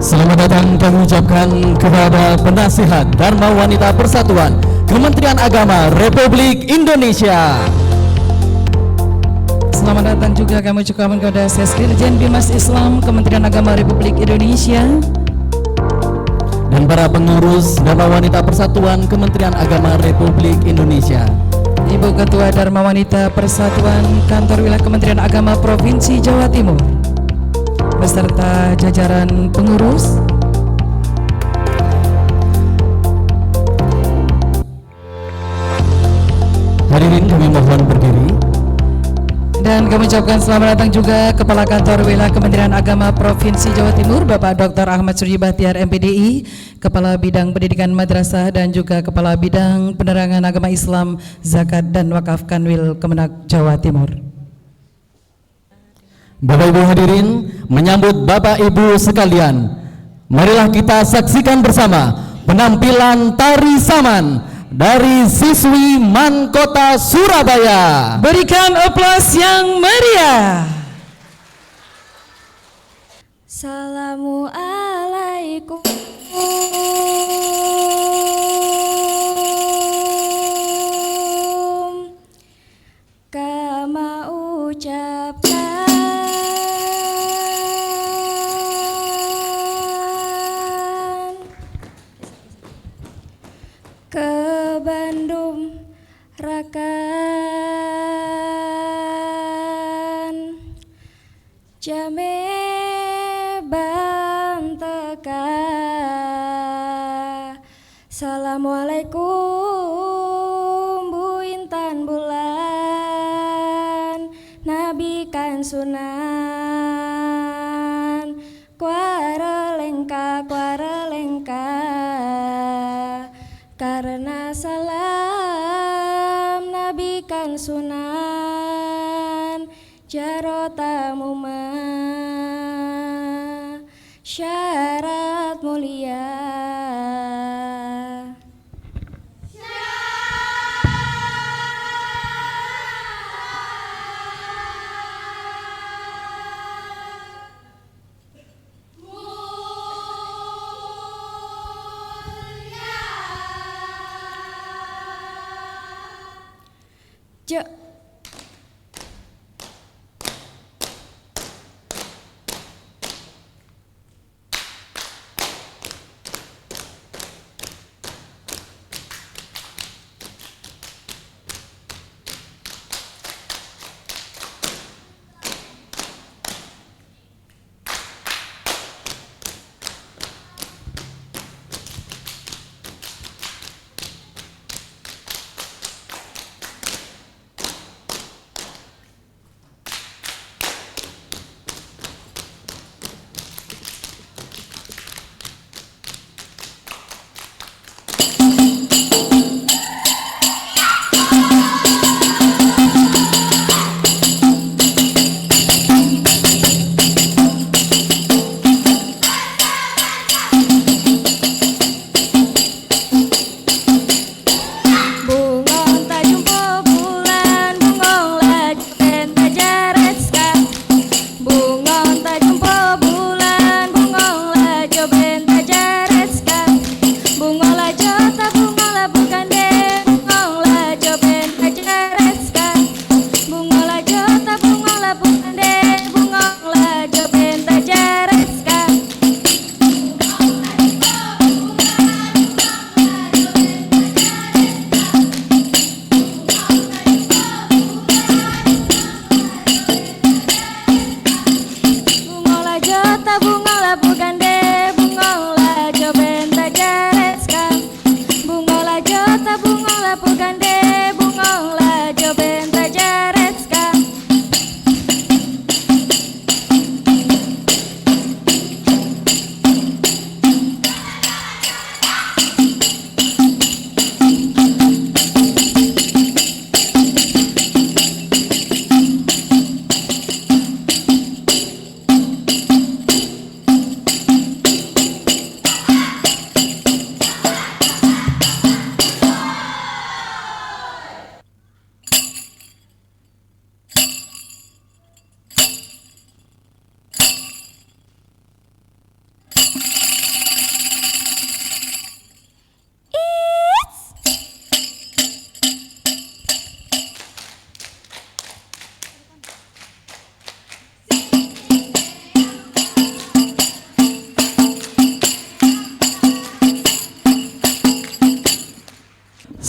Selamat datang kami ucapkan kepada Penasihat Dharma Wanita Persatuan Kementerian Agama Republik Indonesia. Selamat datang juga kami ucapkan kepada Sesdirjen Bimas Islam Kementerian Agama Republik Indonesia Dan para pengurus Dharma Wanita Persatuan Kementerian Agama Republik Indonesia. Ibu Ketua Dharma Wanita Persatuan Kantor Wilayah Kementerian Agama Provinsi Jawa Timur beserta jajaran pengurus, hadirin kami mohon berdiri. dan kami ucapkan selamat datang juga Kepala Kantor Wilayah Kementerian Agama Provinsi Jawa Timur Bapak Dr. Ahmad Surji Bahtiar MPDI, Kepala Bidang Pendidikan Madrasah dan juga Kepala Bidang Penerangan Agama Islam, Zakat dan Wakaf Kanwil Kemenak Jawa Timur. Bapak Ibu hadirin, menyambut Bapak Ibu sekalian, marilah kita saksikan bersama penampilan tari saman dari siswi MAN Kota Surabaya. Berikan aplaus yang meriah. Assalamualaikum kama ucapkan ke Bandung rakan jame banteka. Assalamualaikum Bu Intan Bulan Nabi kan sunan kuarelengka karena salam Nabi kan sunan jarotamu syarat mulia.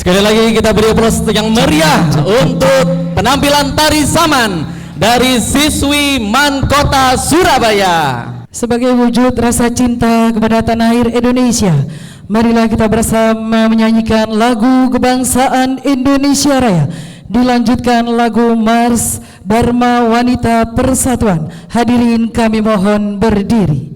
Sekali lagi kita beri aplaus yang meriah untuk penampilan tari saman dari siswi MAN Kota Surabaya. Sebagai wujud rasa cinta kepada tanah air Indonesia, marilah kita bersama menyanyikan lagu kebangsaan Indonesia Raya. Dilanjutkan lagu Mars Dharma Wanita Persatuan. Hadirin kami mohon berdiri.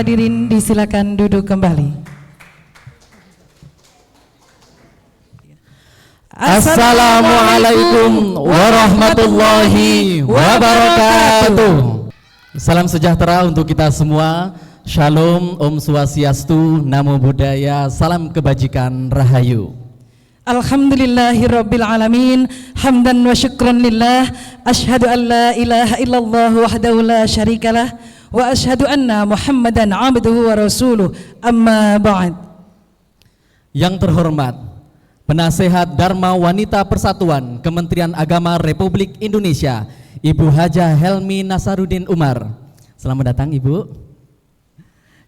Hadirin disilakan duduk kembali. Assalamualaikum warahmatullahi wabarakatuh. Salam sejahtera untuk kita semua. Shalom, Om Swastiastu, Namo Buddhaya, salam kebajikan, Rahayu. Alhamdulillahirabbil alamin, hamdan wa syukran lillah, asyhadu an la ilaha illallah wahdahu la syarikalah wa asyhadu anna Muhammadan abduhu wa rasuluh, amma ba'd. Yang terhormat Penasehat Dharma Wanita Persatuan Kementerian Agama Republik Indonesia, Ibu Hajah Helmi Nasarudin Umar. Selamat datang Ibu.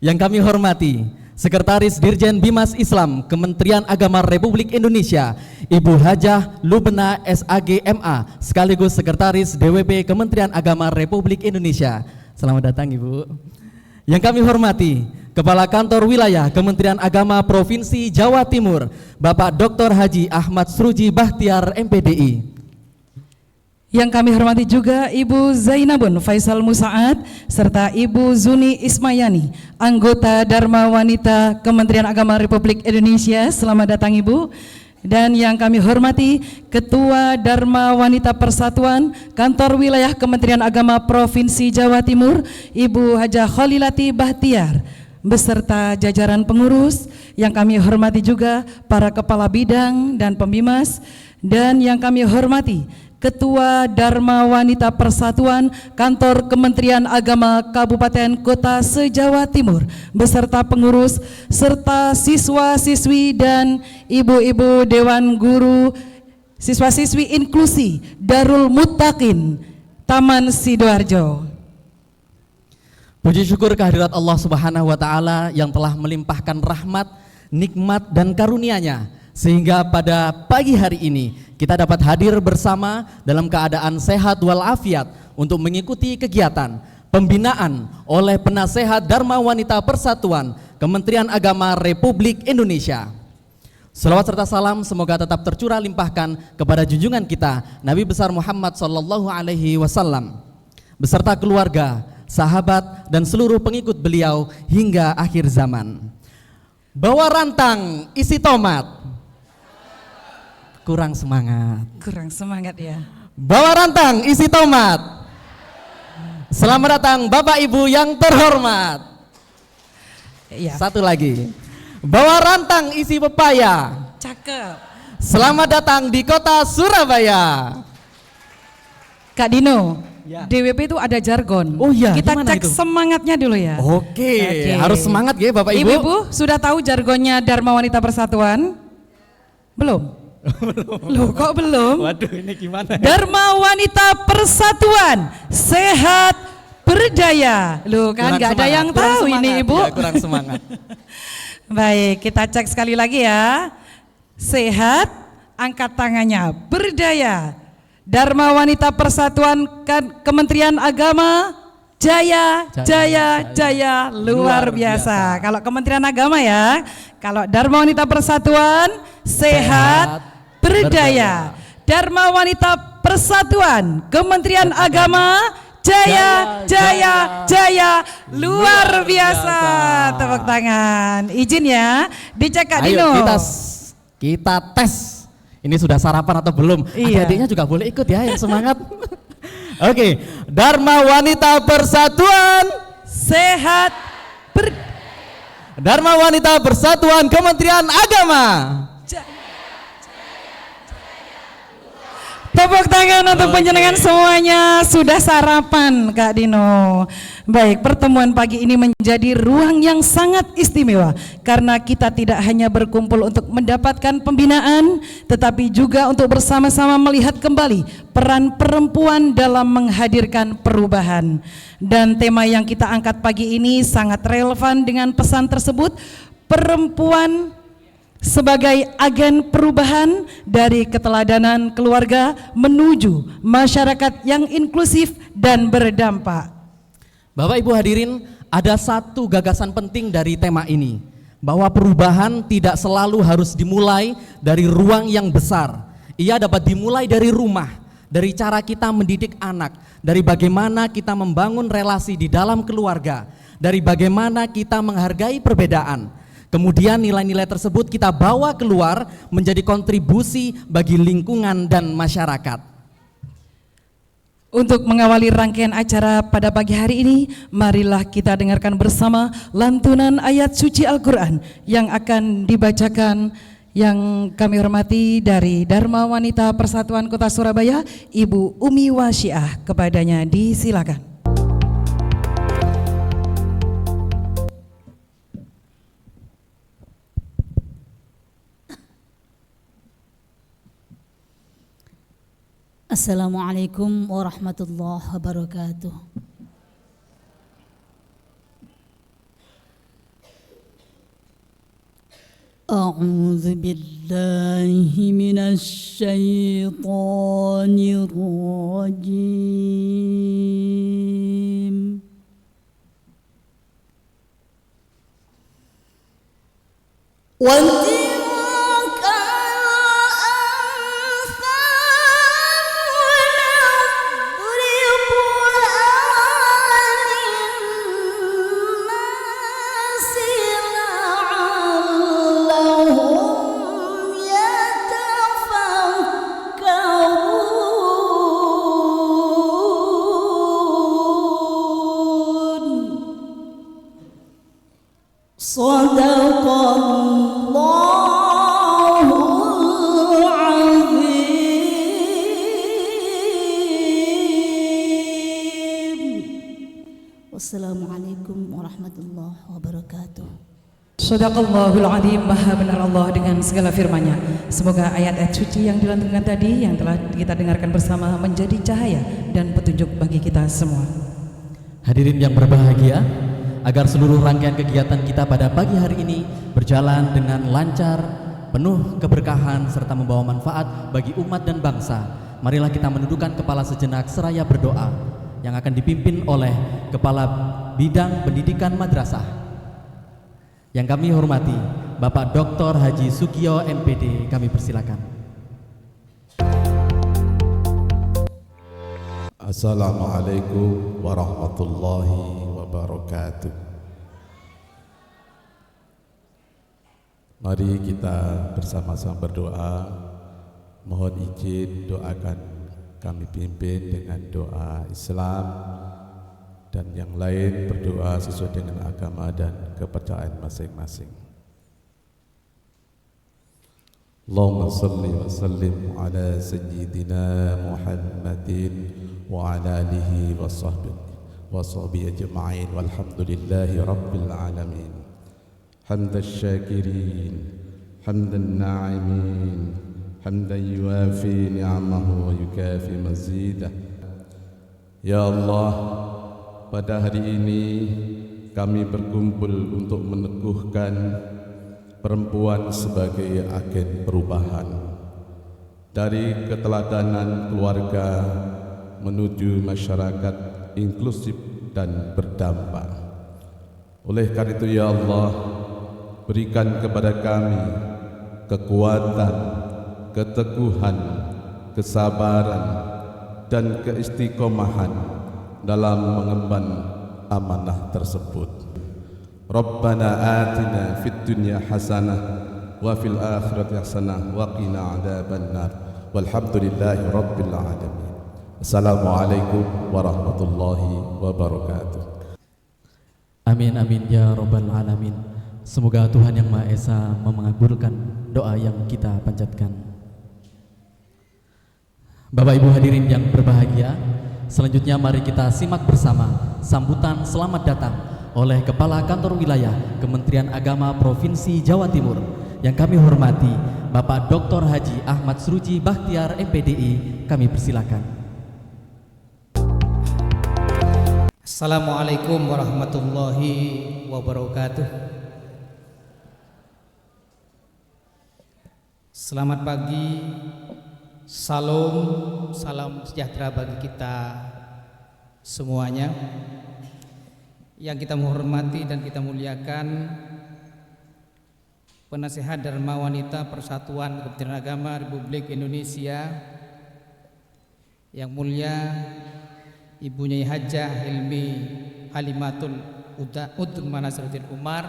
Yang kami hormati Sekretaris Dirjen Bimas Islam Kementerian Agama Republik Indonesia, Ibu Hajah Lubna SAG MA, sekaligus Sekretaris DWP Kementerian Agama Republik Indonesia. Selamat datang Ibu. Yang kami hormati Kepala Kantor Wilayah Kementerian Agama Provinsi Jawa Timur, Bapak Dr. Haji Ahmad Sruji Bahtiar MPDI. Yang kami hormati juga Ibu Zainabun Faisal Musaad serta Ibu Zuni Ismayani, anggota Dharma Wanita Kementerian Agama Republik Indonesia. Selamat datang Ibu. Dan yang kami hormati Ketua Dharma Wanita Persatuan Kantor Wilayah Kementerian Agama Provinsi Jawa Timur, Ibu Hajah Khalilati Bahtiar, beserta jajaran pengurus. Yang kami hormati juga para kepala bidang dan pembimas. Dan yang kami hormati Ketua Dharma Wanita Persatuan Kantor Kementerian Agama Kabupaten Kota se-Jawa Timur beserta pengurus serta siswa-siswi dan ibu-ibu Dewan Guru siswa-siswi inklusi Darul Muttaqin Taman Sidoarjo. Puji syukur kehadirat Allah Subhanahu wa taala yang telah melimpahkan rahmat, nikmat dan karunia-Nya sehingga pada pagi hari ini kita dapat hadir bersama dalam keadaan sehat walafiat untuk mengikuti kegiatan pembinaan oleh Penasehat Dharma Wanita Persatuan Kementerian Agama Republik Indonesia. Selawat serta salam semoga tetap tercurah limpahkan kepada junjungan kita Nabi besar Muhammad sallallahu alaihi wasallam beserta keluarga, sahabat dan seluruh pengikut beliau hingga akhir zaman. Bawa rantang isi tomat. Kurang semangat. Kurang semangat ya. Bawa rantang isi tomat. Selamat datang Bapak Ibu yang terhormat. Ya. Satu lagi. Bawa rantang isi pepaya. Cakep. Selamat datang di Kota Surabaya. Kak Dino, Ya. DWP itu ada jargon. Oh iya, kita gimana cek itu? semangatnya dulu ya. Oke, harus semangat ya Bapak Ibu. Ibu-ibu sudah tahu jargonnya Dharma Wanita Persatuan? Belum? Loh kok belum? Waduh, ini gimana? Dharma Wanita Persatuan, sehat, berdaya. Loh kan Kurang nggak ada semangat, yang kurang tahu semangat. ini Ibu. Ya, kurang semangat. Baik, kita cek sekali lagi ya. Sehat, angkat tangannya. Berdaya. Dharma Wanita Persatuan Kementerian Agama, jaya, jaya, jaya, luar biasa. Kalau Kementerian Agama ya, kalau Dharma Wanita Persatuan, sehat, berdaya. Dharma Wanita Persatuan Kementerian Agama, jaya, jaya, jaya, luar biasa. Tepuk tangan. Izin ya, dicek Kak Ayo Dino. kita tes. Ini sudah sarapan atau belum? Iya. Adik-adiknya juga boleh ikut ya yang semangat. Oke, Dharma Wanita Persatuan, Sehat, Dharma Wanita Persatuan Kementerian Agama. Tepuk tangan untuk penjenengan semuanya. Sudah sarapan Kak Dino. Baik, pertemuan pagi ini menjadi ruang yang sangat istimewa karena kita tidak hanya berkumpul untuk mendapatkan pembinaan, tetapi juga untuk bersama-sama melihat kembali peran perempuan dalam menghadirkan perubahan. Dan tema yang kita angkat pagi ini sangat relevan dengan pesan tersebut, perempuan sebagai agen perubahan dari keteladanan keluarga menuju masyarakat yang inklusif dan berdampak. Bapak Ibu hadirin, ada satu gagasan penting dari tema ini, bahwa perubahan tidak selalu harus dimulai dari ruang yang besar. Ia dapat dimulai dari rumah, dari cara kita mendidik anak, dari bagaimana kita membangun relasi di dalam keluarga, dari bagaimana kita menghargai perbedaan. Kemudian nilai-nilai tersebut kita bawa keluar menjadi kontribusi bagi lingkungan dan masyarakat. Untuk mengawali rangkaian acara pada pagi hari ini, marilah kita dengarkan bersama lantunan ayat suci Al-Quran yang akan dibacakan yang kami hormati dari Dharma Wanita Persatuan Kota Surabaya, Ibu Umi Wasyiah. Kepadanya disilakan. Assalamualaikum warahmatullahi wabarakatuh. A'udzu billahi minasy syaithanir rajim. Sadaqallahul azim. Wassalamualaikum warahmatullahi wabarakatuh. Shadaqallahul Adzim, maha benar Allah dengan segala firman-Nya. Semoga ayat-ayat suci yang dilantunkan tadi yang telah kita dengarkan bersama menjadi cahaya dan petunjuk bagi kita semua. Hadirin yang berbahagia, agar seluruh rangkaian kegiatan kita pada pagi hari ini berjalan dengan lancar, penuh keberkahan serta membawa manfaat bagi umat dan bangsa, marilah kita menundukkan kepala sejenak seraya berdoa yang akan dipimpin oleh Kepala Bidang Pendidikan Madrasah yang kami hormati, Bapak Dr. Haji Sugiyo MPD. Kami persilakan. Assalamualaikum warahmatullahi wabarakatuh. Mari kita bersama-sama berdoa. Mohon izin doakan kami pimpin dengan doa Islam, dan yang lain berdoa sesuai dengan agama dan kepercayaan masing-masing. Allahumma salli wa sallim ala sayyidina Muhammadin wa ala alihi wa sahbihi ajma'in, walhamdulillahi rabbil alamin. Hamdan syakirin, hamdan na'imin, hamdan yuafi ni'amahu wa yukafi mazidah. Ya Allah, pada hari ini kami berkumpul untuk meneguhkan perempuan sebagai agen perubahan dari keteladanan keluarga menuju masyarakat inklusif dan berdampak. Oleh karena itu ya Allah, berikan kepada kami kekuatan, keteguhan, kesabaran dan keistiqomahan dalam mengemban amanah tersebut. Rabbana atina fid dunya hasanah wa fil akhirati hasanah wa qina adzabannar. Walhamdulillahi rabbil alamin. Assalamualaikum warahmatullahi wabarakatuh. Amin amin ya rabbal alamin. Semoga Tuhan Yang Maha Esa mengabulkan doa yang kita panjatkan. Bapak Ibu hadirin yang berbahagia, selanjutnya mari kita simak bersama sambutan selamat datang oleh Kepala Kantor Wilayah Kementerian Agama Provinsi Jawa Timur yang kami hormati Bapak Dr. Haji Ahmad Suruji Bakhtiar MPDI. Kami persilakan. Assalamualaikum warahmatullahi wabarakatuh. Selamat pagi, salam sejahtera bagi kita semuanya. Yang kita menghormati dan kita muliakan Penasehat Dharma Wanita Persatuan Kementerian Agama Republik Indonesia, yang mulia Ibu Nyai Hajah Hilmi Halimatul Utma Nasruddin Umar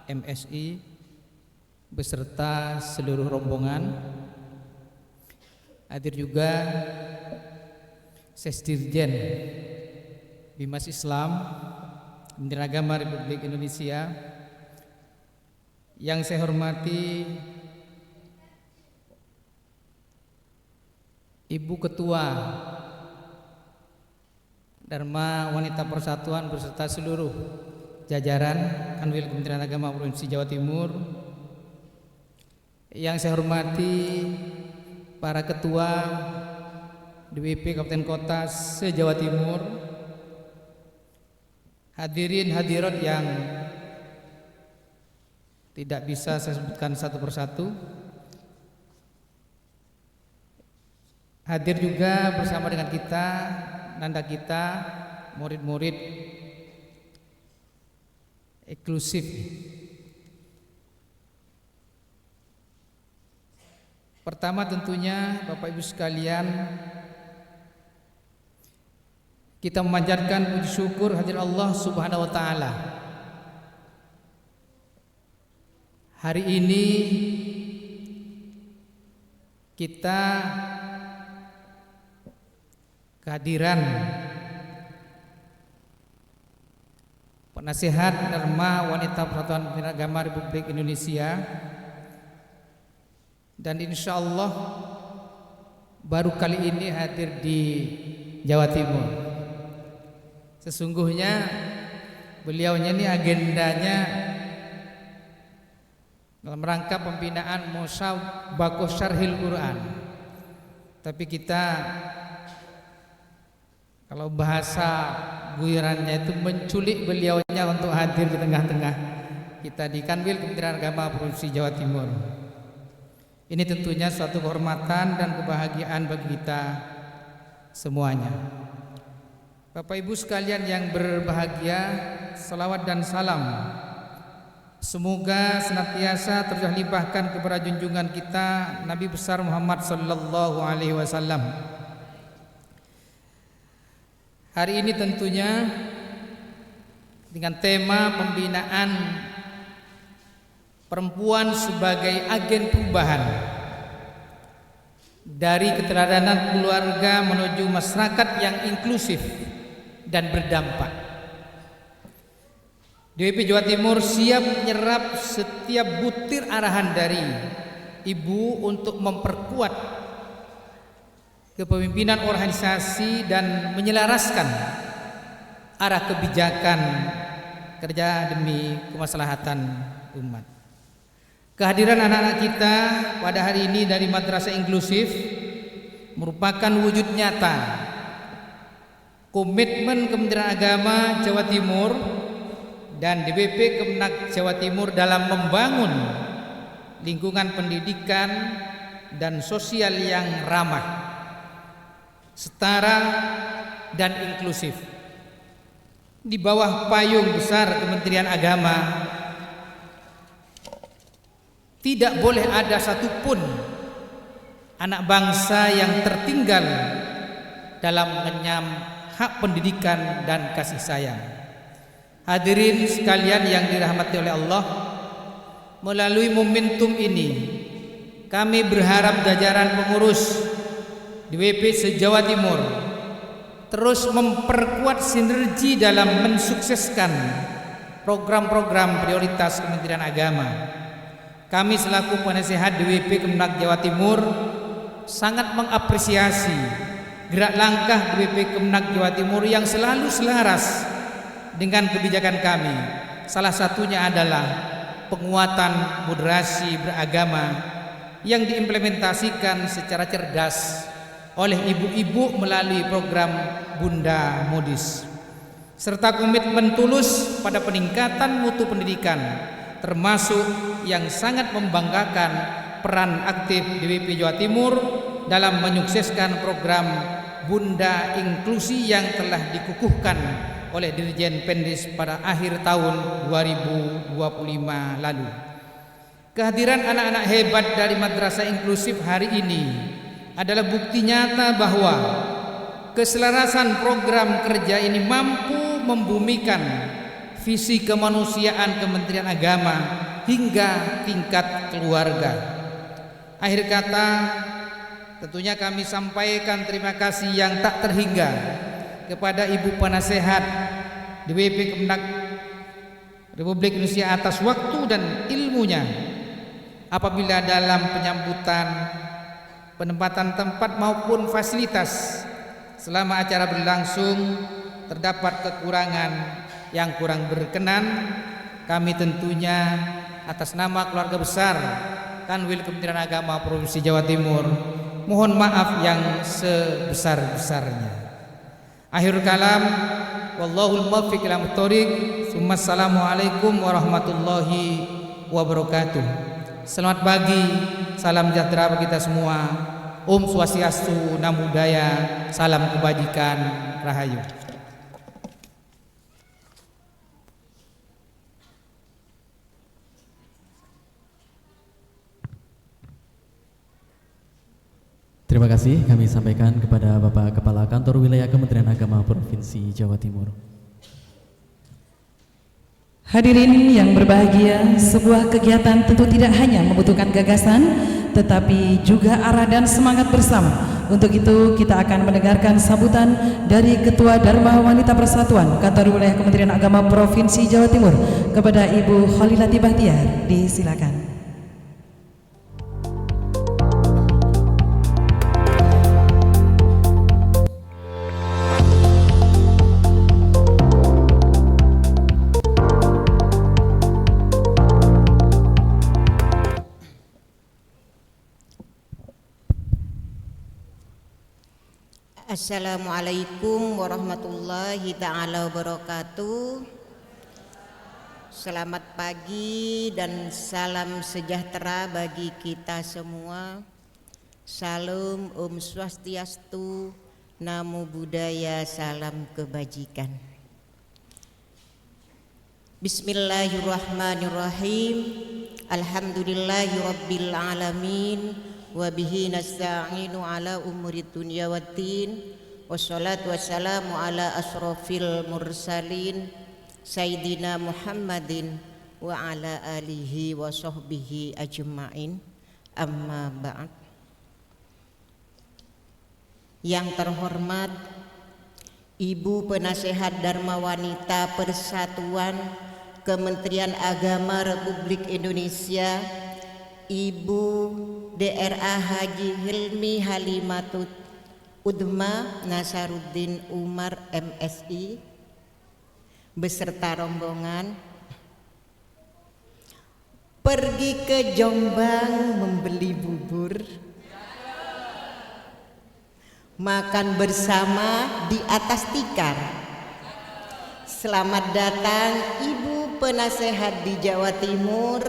MSI beserta seluruh rombongan. Hadir juga Sesdirjen Bimas Islam Kementerian Agama Republik Indonesia, yang saya hormati Ibu Ketua Dharma Wanita Persatuan beserta seluruh jajaran Kanwil Kementerian Agama Provinsi Jawa Timur, yang saya hormati para ketua DWP Kabupaten Kota se-Jawa Timur, hadirin hadirat yang tidak bisa saya sebutkan satu persatu. Hadir juga bersama dengan kita nanda kita, murid-murid eksklusif. Pertama tentunya Bapak Ibu sekalian, kita memanjatkan puji syukur hadir Allah Subhanahu wa taala. Hari ini kita kehadiran Penasehat Dharma Wanita Persatuan Kementerian Agama Republik Indonesia, dan insya Allah baru kali ini hadir di Jawa Timur. Sesungguhnya beliaunya ini agendanya dalam rangka pembinaan Musabakoh Syarhil Quran, tapi kita kalau bahasa guyurannya itu menculik beliaunya untuk hadir di tengah-tengah kita di Kanwil Kementerian Agama Provinsi Jawa Timur. Ini tentunya suatu kehormatan dan kebahagiaan bagi kita semuanya. Bapak Ibu sekalian yang berbahagia, salawat dan salam semoga senantiasa terlimpahkan kepada junjungan kita Nabi besar Muhammad sallallahu alaihi wasallam. Hari ini tentunya dengan tema pembinaan perempuan sebagai agen perubahan dari keteladanan keluarga menuju masyarakat yang inklusif dan berdampak. DWP Jawa Timur siap menyerap setiap butir arahan dari Ibu untuk memperkuat kepemimpinan organisasi dan menyelaraskan arah kebijakan kerja demi kemaslahatan umat. Kehadiran anak-anak kita pada hari ini dari Madrasah Inklusif merupakan wujud nyata komitmen Kementerian Agama Jawa Timur dan DPP Kemenak Jawa Timur dalam membangun lingkungan pendidikan dan sosial yang ramah, setara dan inklusif. Di bawah payung besar Kementerian Agama, tidak boleh ada satupun anak bangsa yang tertinggal dalam mengenyam hak pendidikan dan kasih sayang. Hadirin sekalian yang dirahmati oleh Allah, melalui momentum ini kami berharap jajaran pengurus DPP se-Jawa Timur terus memperkuat sinergi dalam mensukseskan program-program prioritas Kementerian Agama. Kami selaku penasehat DPP Kemenak Jawa Timur sangat mengapresiasi gerak langkah DPP Kemenak Jawa Timur yang selalu selaras dengan kebijakan kami. Salah satunya adalah penguatan moderasi beragama yang diimplementasikan secara cerdas oleh ibu-ibu melalui program Bunda Modis, serta komitmen tulus pada peningkatan mutu pendidikan, termasuk yang sangat membanggakan peran aktif DPP Jawa Timur dalam menyukseskan program Bunda Inklusi yang telah dikukuhkan oleh Dirjen Pendis pada akhir tahun 2025 lalu. Kehadiran anak-anak hebat dari Madrasah Inklusif hari ini adalah bukti nyata bahwa keselarasan program kerja ini mampu membumikan visi kemanusiaan Kementerian Agama hingga tingkat keluarga. Akhir kata, tentunya kami sampaikan terima kasih yang tak terhingga kepada Ibu Penasehat DPP Kemenak Republik Indonesia atas waktu dan ilmunya apabila dalam penyambutan, penempatan tempat maupun fasilitas selama acara berlangsung terdapat kekurangan yang kurang berkenan. Kami tentunya atas nama keluarga besar Kanwil Kementerian Agama Provinsi Jawa Timur mohon maaf yang sebesar-besarnya. Akhir kalam, wallahul muwaffiq ila thoriq. Assalamualaikum warahmatullahi wabarakatuh. Selamat pagi, salam sejahtera bagi kita semua. Om Swastiastu, Namo Buddhaya, salam kebajikan, Rahayu. Terima kasih kami sampaikan kepada Bapak Kepala Kantor Wilayah Kementerian Agama Provinsi Jawa Timur. Hadirin yang berbahagia, sebuah kegiatan tentu tidak hanya membutuhkan gagasan, tetapi juga arah dan semangat bersama. Untuk itu kita akan mendengarkan sambutan dari Ketua Dharma Wanita Persatuan Kantor Wilayah Kementerian Agama Provinsi Jawa Timur kepada Ibu Khalilati Bahtiar. Disilakan. Assalamualaikum warahmatullahi ta'ala wabarakatuh. Selamat pagi dan salam sejahtera bagi kita semua. Salam Om Swastiastu, Namo Buddhaya, salam kebajikan. Bismillahirrahmanirrahim. Alhamdulillahi rabbil alamin. Wa bihi nasta'inu ala umuri dunya waddin. Wassalatu wassalamu ala asrofil mursalin Sayyidina Muhammadin wa ala alihi wa sahbihi ajma'in. Amma ba'd. Yang terhormat Ibu Penasehat Dharma Wanita Persatuan Kementerian Agama Republik Indonesia, Ibu DRA Haji Hilmi Halimatut Udma Nasaruddin Umar MSI beserta rombongan pergi ke Jombang membeli bubur, makan bersama di atas tikar. Selamat datang Ibu Penasehat di Jawa Timur.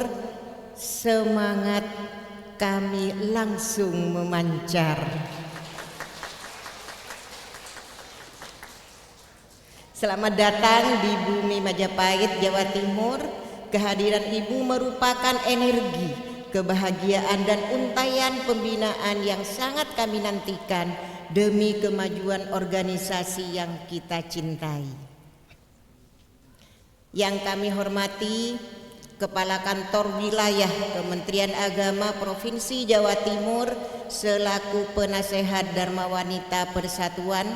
Semangat kami langsung memancar. Selamat datang di bumi Majapahit, Jawa Timur. Kehadiran Ibu merupakan energi, kebahagiaan dan untaian pembinaan yang sangat kami nantikan demi kemajuan organisasi yang kita cintai. Yang kami hormati Kepala Kantor Wilayah Kementerian Agama Provinsi Jawa Timur selaku Penasehat Dharma Wanita Persatuan,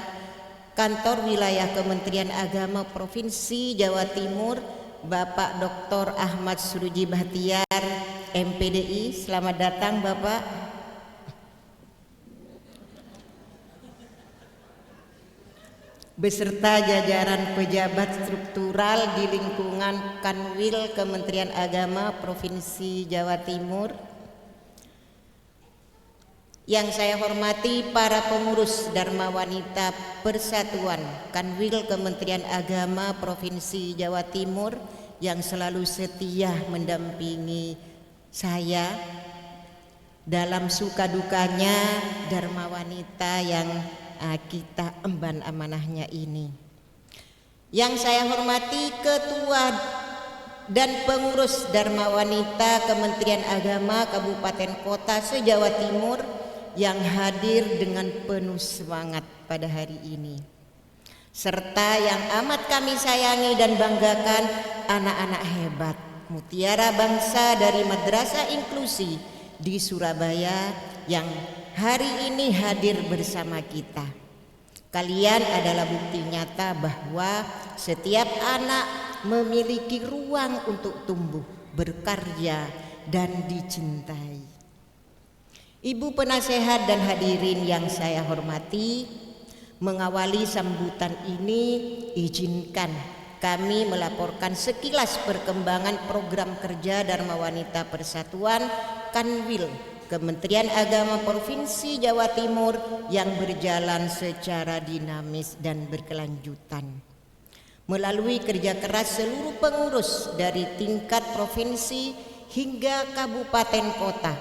Kantor Wilayah Kementerian Agama Provinsi Jawa Timur, Bapak Dr. Ahmad Suruji Bahtiar, MPDI. Selamat datang Bapak. Beserta jajaran pejabat struktural di lingkungan Kanwil Kementerian Agama Provinsi Jawa Timur. Yang saya hormati para pengurus Dharma Wanita Persatuan Kanwil Kementerian Agama Provinsi Jawa Timur yang selalu setia mendampingi saya dalam suka dukanya Dharma Wanita yang kita emban amanahnya ini. Yang saya hormati Ketua dan pengurus Dharma Wanita Kementerian Agama Kabupaten Kota se-Jawa Timur yang hadir dengan penuh semangat pada hari ini, serta yang amat kami sayangi dan banggakan anak-anak hebat mutiara bangsa dari Madrasah Inklusi di Surabaya yang hari ini hadir bersama kita. Kalian adalah bukti nyata bahwa setiap anak memiliki ruang untuk tumbuh, berkarya, dan dicintai. Ibu Penasehat dan hadirin yang saya hormati, mengawali sambutan ini izinkan kami melaporkan sekilas perkembangan program kerja Dharma Wanita Persatuan Kanwil Kementerian Agama Provinsi Jawa Timur yang berjalan secara dinamis dan berkelanjutan. Melalui kerja keras seluruh pengurus dari tingkat provinsi hingga kabupaten kota,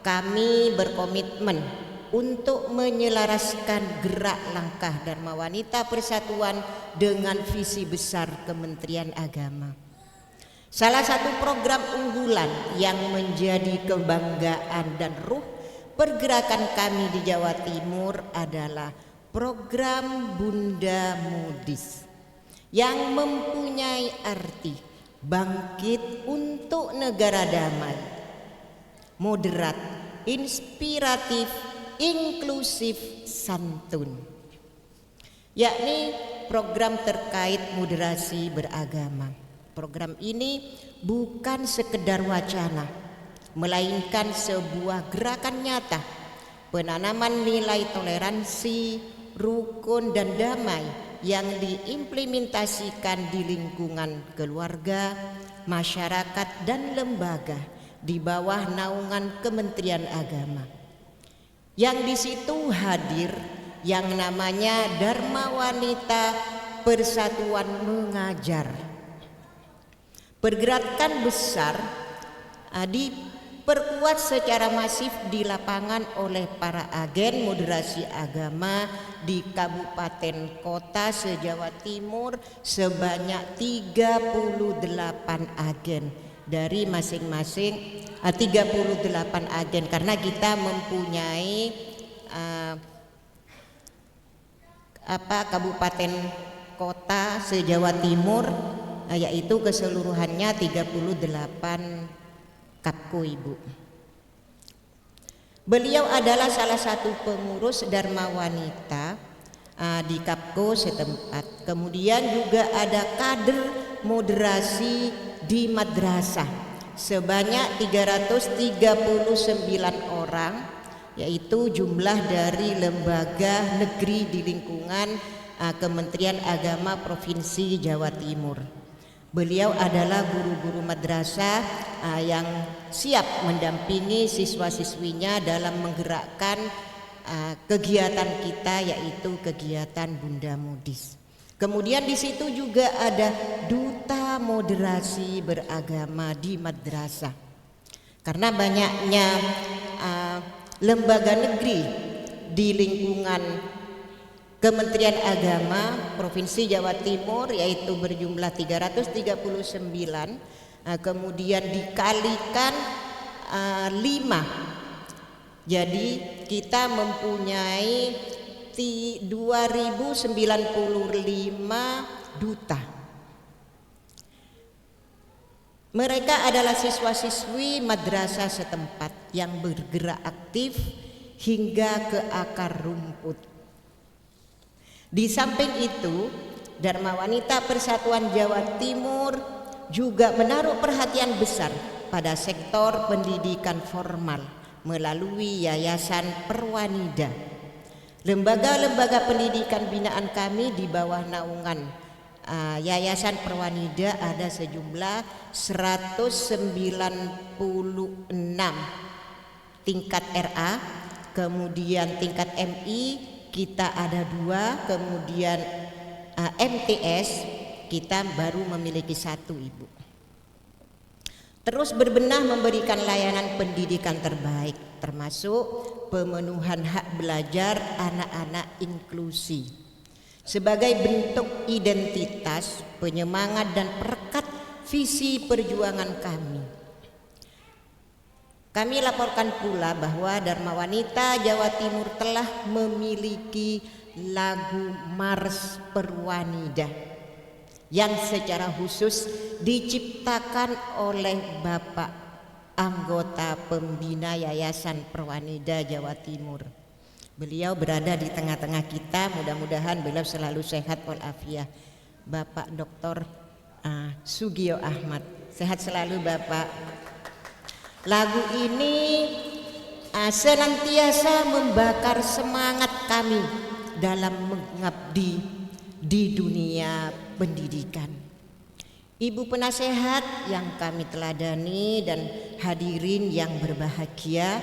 kami berkomitmen untuk menyelaraskan gerak langkah Dharma Wanita Persatuan dengan visi besar Kementerian Agama. Salah satu program unggulan yang menjadi kebanggaan dan ruh pergerakan kami di Jawa Timur adalah program Bunda Mudis yang mempunyai arti bangkit untuk negara damai, moderat, inspiratif, inklusif, santun, yakni program terkait moderasi beragama. Program ini bukan sekedar wacana, melainkan sebuah gerakan nyata penanaman nilai toleransi, rukun dan damai yang diimplementasikan di lingkungan keluarga, masyarakat dan lembaga di bawah naungan Kementerian Agama. Yang di situ hadir yang namanya Dharma Wanita Persatuan Mengajar. Pergerakan besar diperkuat secara masif di lapangan oleh para agen moderasi agama di kabupaten kota se-Jawa Timur sebanyak 38 agen dari masing-masing 38 agen, karena kita mempunyai kabupaten kota se-Jawa Timur, yaitu keseluruhannya 38 Kapko, Ibu. Beliau adalah salah satu pengurus Dharma Wanita di Kapko setempat. Kemudian juga ada kader moderasi di madrasah sebanyak 339 orang, yaitu jumlah dari lembaga negeri di lingkungan Kementerian Agama Provinsi Jawa Timur. Beliau adalah guru-guru madrasah yang siap mendampingi siswa-siswinya dalam menggerakkan kegiatan kita, yaitu kegiatan Bunda Mudis. Kemudian di situ juga ada duta moderasi beragama di madrasah. Karena banyaknya lembaga negeri di lingkungan Kementerian Agama Provinsi Jawa Timur, yaitu berjumlah 339, kemudian dikalikan 5. Jadi kita mempunyai 2095 duta. Mereka adalah siswa-siswi madrasah setempat yang bergerak aktif hingga ke akar rumput. Di samping itu, Dharma Wanita Persatuan Jawa Timur juga menaruh perhatian besar pada sektor pendidikan formal melalui Yayasan Perwanida. Lembaga-lembaga pendidikan binaan kami di bawah naungan Yayasan Perwanida ada sejumlah 196 tingkat RA, kemudian tingkat MI kita ada 2, kemudian MTS kita baru memiliki 1, Ibu. Terus berbenah memberikan layanan pendidikan terbaik, termasuk pemenuhan hak belajar anak-anak inklusi sebagai bentuk identitas, penyemangat dan perekat visi perjuangan kami. Kami laporkan pula bahwa Dharma Wanita Jawa Timur telah memiliki lagu Mars Perwanida yang secara khusus diciptakan oleh Bapak anggota pembina Yayasan Perwanida Jawa Timur. Beliau berada di tengah-tengah kita, mudah-mudahan beliau selalu sehat walafiat. Bapak Dr. Sugio Ahmad, sehat selalu Bapak. Lagu ini senantiasa membakar semangat kami dalam mengabdi di dunia pendidikan. Ibu penasehat yang kami teladani dan hadirin yang berbahagia,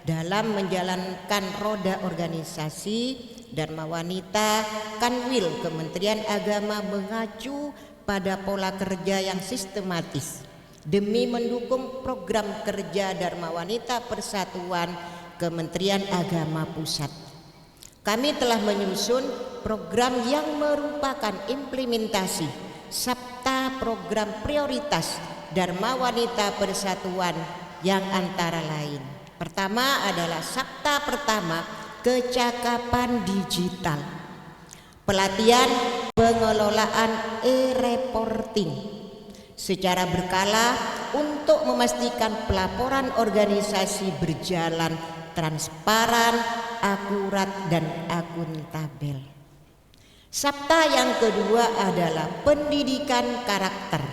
dalam menjalankan roda organisasi Dharma Wanita Kanwil Kementerian Agama mengacu pada pola kerja yang sistematis demi mendukung program kerja Dharma Wanita Persatuan Kementerian Agama Pusat. Kami telah menyusun program yang merupakan implementasi Sabta program prioritas Dharma Wanita Persatuan yang antara lain. Pertama adalah Sabta pertama kecakapan digital, pelatihan pengelolaan e-reporting secara berkala untuk memastikan pelaporan organisasi berjalan transparan, akurat dan akuntabel. Sabta yang kedua adalah pendidikan karakter,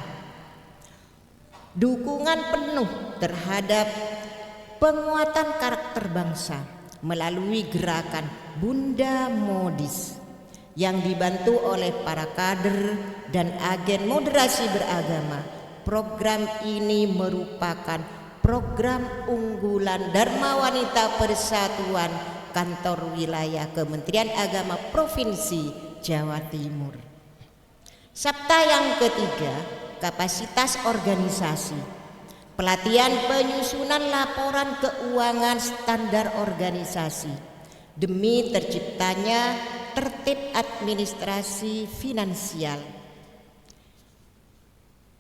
dukungan penuh terhadap penguatan karakter bangsa melalui gerakan Bunda Modis yang dibantu oleh para kader dan agen moderasi beragama. Program ini merupakan program unggulan Dharma Wanita Persatuan Kantor Wilayah Kementerian Agama Provinsi Jawa Timur. Sabta yang ketiga, kapasitas organisasi. Pelatihan penyusunan laporan keuangan standar organisasi demi terciptanya tertib administrasi finansial.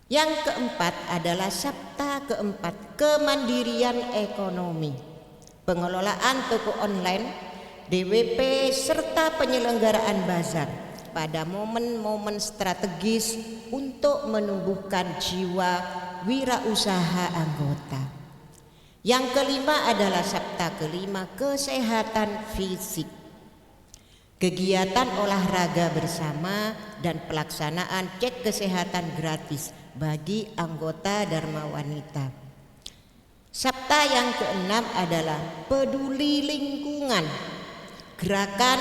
Yang keempat adalah Sabta keempat, kemandirian ekonomi, pengelolaan toko online, DWP serta penyelenggaraan bazar pada momen-momen strategis untuk menumbuhkan jiwa wirausaha anggota. Yang kelima adalah Sabta kelima, kesehatan fisik, kegiatan olahraga bersama dan pelaksanaan cek kesehatan gratis bagi anggota Dharma Wanita. Sabta yang keenam adalah peduli lingkungan, gerakan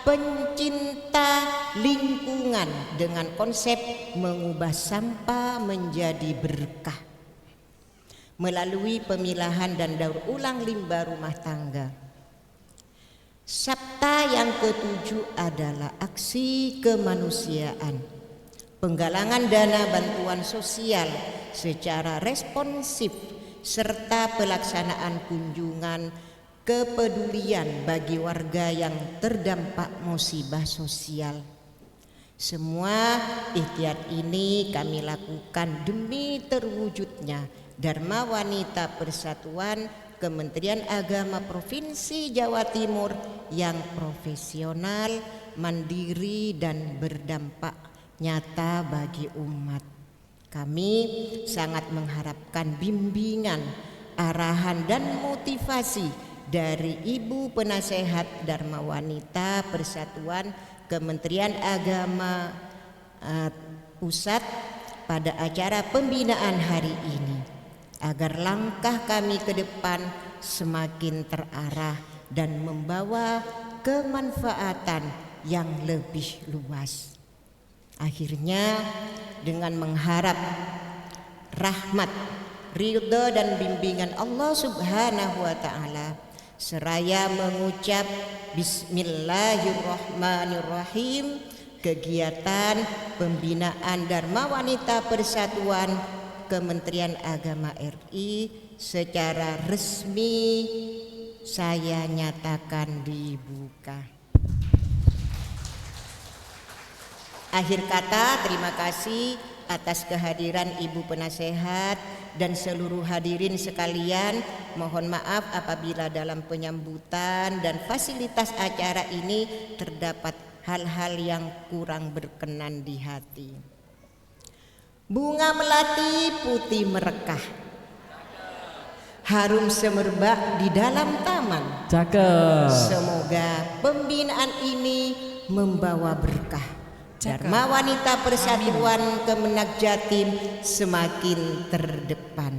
pencinta lingkungan dengan konsep mengubah sampah menjadi berkah melalui pemilahan dan daur ulang limbah rumah tangga. Sabta yang ketujuh adalah aksi kemanusiaan, penggalangan dana bantuan sosial secara responsif, serta pelaksanaan kunjungan kepedulian bagi warga yang terdampak musibah sosial. Semua ikhtiar ini kami lakukan demi terwujudnya Dharma Wanita Persatuan Kementerian Agama Provinsi Jawa Timur yang profesional, mandiri, dan berdampak nyata bagi umat. Kami sangat mengharapkan bimbingan, arahan, dan motivasi dari Ibu Penasehat Dharma Wanita Persatuan Kementerian Agama Pusat pada acara pembinaan hari ini, agar langkah kami ke depan semakin terarah dan membawa kemanfaatan yang lebih luas. Akhirnya, dengan mengharap rahmat, ridha, dan bimbingan Allah Subhanahu wa Ta'ala, seraya mengucap Bismillahirrahmanirrahim, kegiatan pembinaan Dharma Wanita Persatuan Kementerian Agama RI secara resmi saya nyatakan dibuka. Akhir kata, terima kasih atas kehadiran Ibu Penasehat dan seluruh hadirin sekalian. Mohon maaf apabila dalam penyambutan dan fasilitas acara ini terdapat hal-hal yang kurang berkenan di hati. Bunga melati putih merekah, harum semerbak di dalam taman. Cakep. Semoga pembinaan ini membawa berkah. Dharma Wanita Persatuan Kemenak Jatim semakin terdepan.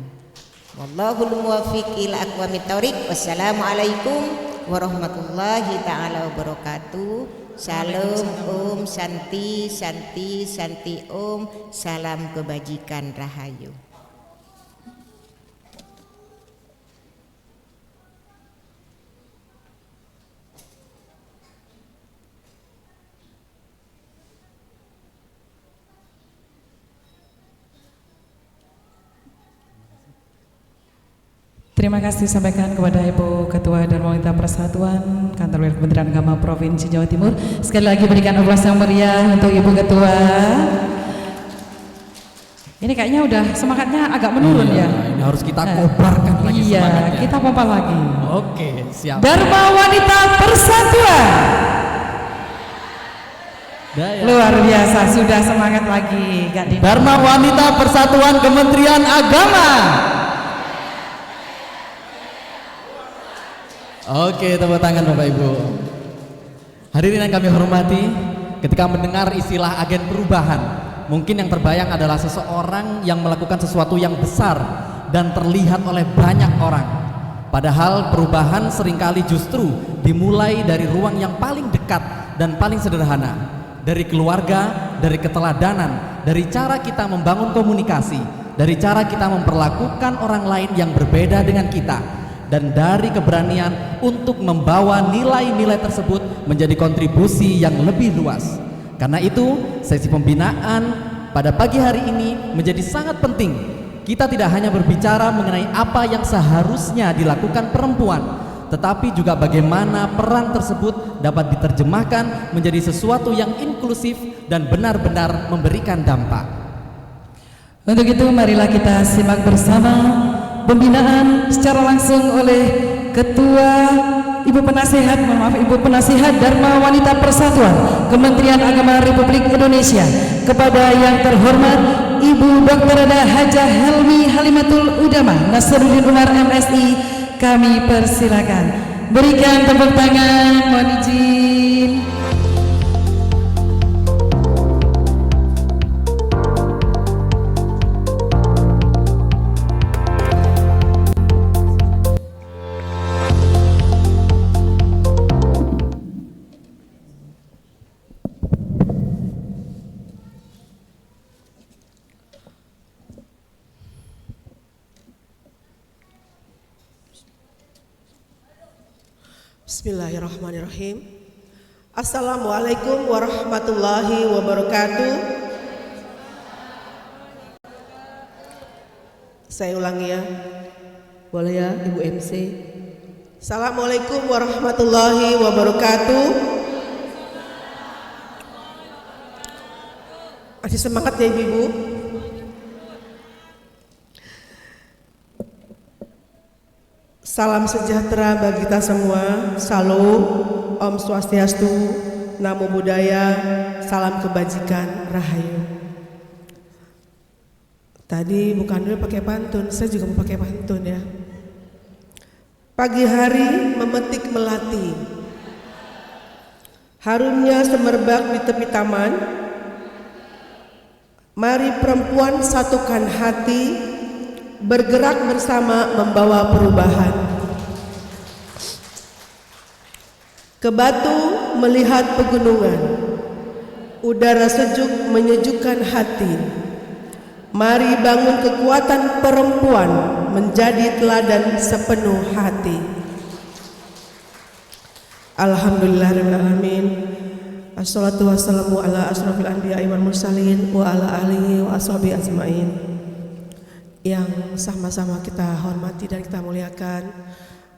Wallahul muwaffiq ila aqwamit thoriq. Wassalamualaikum warahmatullahi taala wabarakatuh. Salam Om, Santi, Santi, Santi Om. Salam kebajikan rahayu. Terima kasih disampaikan kepada Ibu Ketua Dharma Wanita Persatuan Kantor Wilayah Kementerian Agama Provinsi Jawa Timur. Sekali lagi berikan aplaus yang meriah untuk Ibu Ketua. Ini kayaknya udah semangatnya agak menurun ya. Ini harus kita kobarkan lagi Iya, semangatnya. kita pompa lagi. Oke, siap. Dharma Wanita Persatuan. Luar biasa, sudah semangat lagi Kak Dina. Dharma Wanita Persatuan Kementerian Agama. Oke, tepuk tangan Bapak Ibu. Hadirin yang kami hormati, ketika mendengar istilah agen perubahan, mungkin yang terbayang adalah seseorang yang melakukan sesuatu yang besar dan terlihat oleh banyak orang. Padahal perubahan seringkali justru dimulai dari ruang yang paling dekat dan paling sederhana, dari keluarga, dari keteladanan, dari cara kita membangun komunikasi, dari cara kita memperlakukan orang lain yang berbeda dengan kita, dan dari keberanian untuk membawa nilai-nilai tersebut menjadi kontribusi yang lebih luas. Karena itu, sesi pembinaan pada pagi hari ini menjadi sangat penting. Kita tidak hanya berbicara mengenai apa yang seharusnya dilakukan perempuan, tetapi juga bagaimana peran tersebut dapat diterjemahkan menjadi sesuatu yang inklusif dan benar-benar memberikan dampak. Untuk itu marilah kita simak bersama pembinaan secara langsung oleh Ketua Ibu Penasehat Dharma Wanita Persatuan Kementerian Agama Republik Indonesia, kepada yang terhormat Ibu Dr. Hajah Helmi Halimatul Udama Nasruddin Unar MSI, kami persilakan. Berikan tepuk tangan, mohon izin. Bismillahirrahmanirrahim. Assalamualaikum warahmatullahi wabarakatuh. Saya ulangi ya. Boleh ya Ibu MC? Assalamualaikum warahmatullahi wabarakatuh. Masih semangat ya Ibu-ibu? Salam sejahtera bagi kita semua. Salam, Om Swastiastu, Namo Buddhaya, salam kebajikan, Rahayu. Tadi bukan dulu pakai pantun, saya juga mau pakai pantun ya. Pagi hari memetik melati, harumnya semerbak di tepi taman. Mari perempuan satukan hati, bergerak bersama membawa perubahan. Ke Batu melihat pegunungan, udara sejuk menyejukkan hati. Mari bangun kekuatan perempuan menjadi teladan sepenuh hati. Alhamdulillahirrahmanirrahim. Assalatu wassalamu ala asrafil anbiya'i wal mursalin wa ala alihi wa ashabihi ajmain. Yang sama-sama kita hormati dan kita muliakan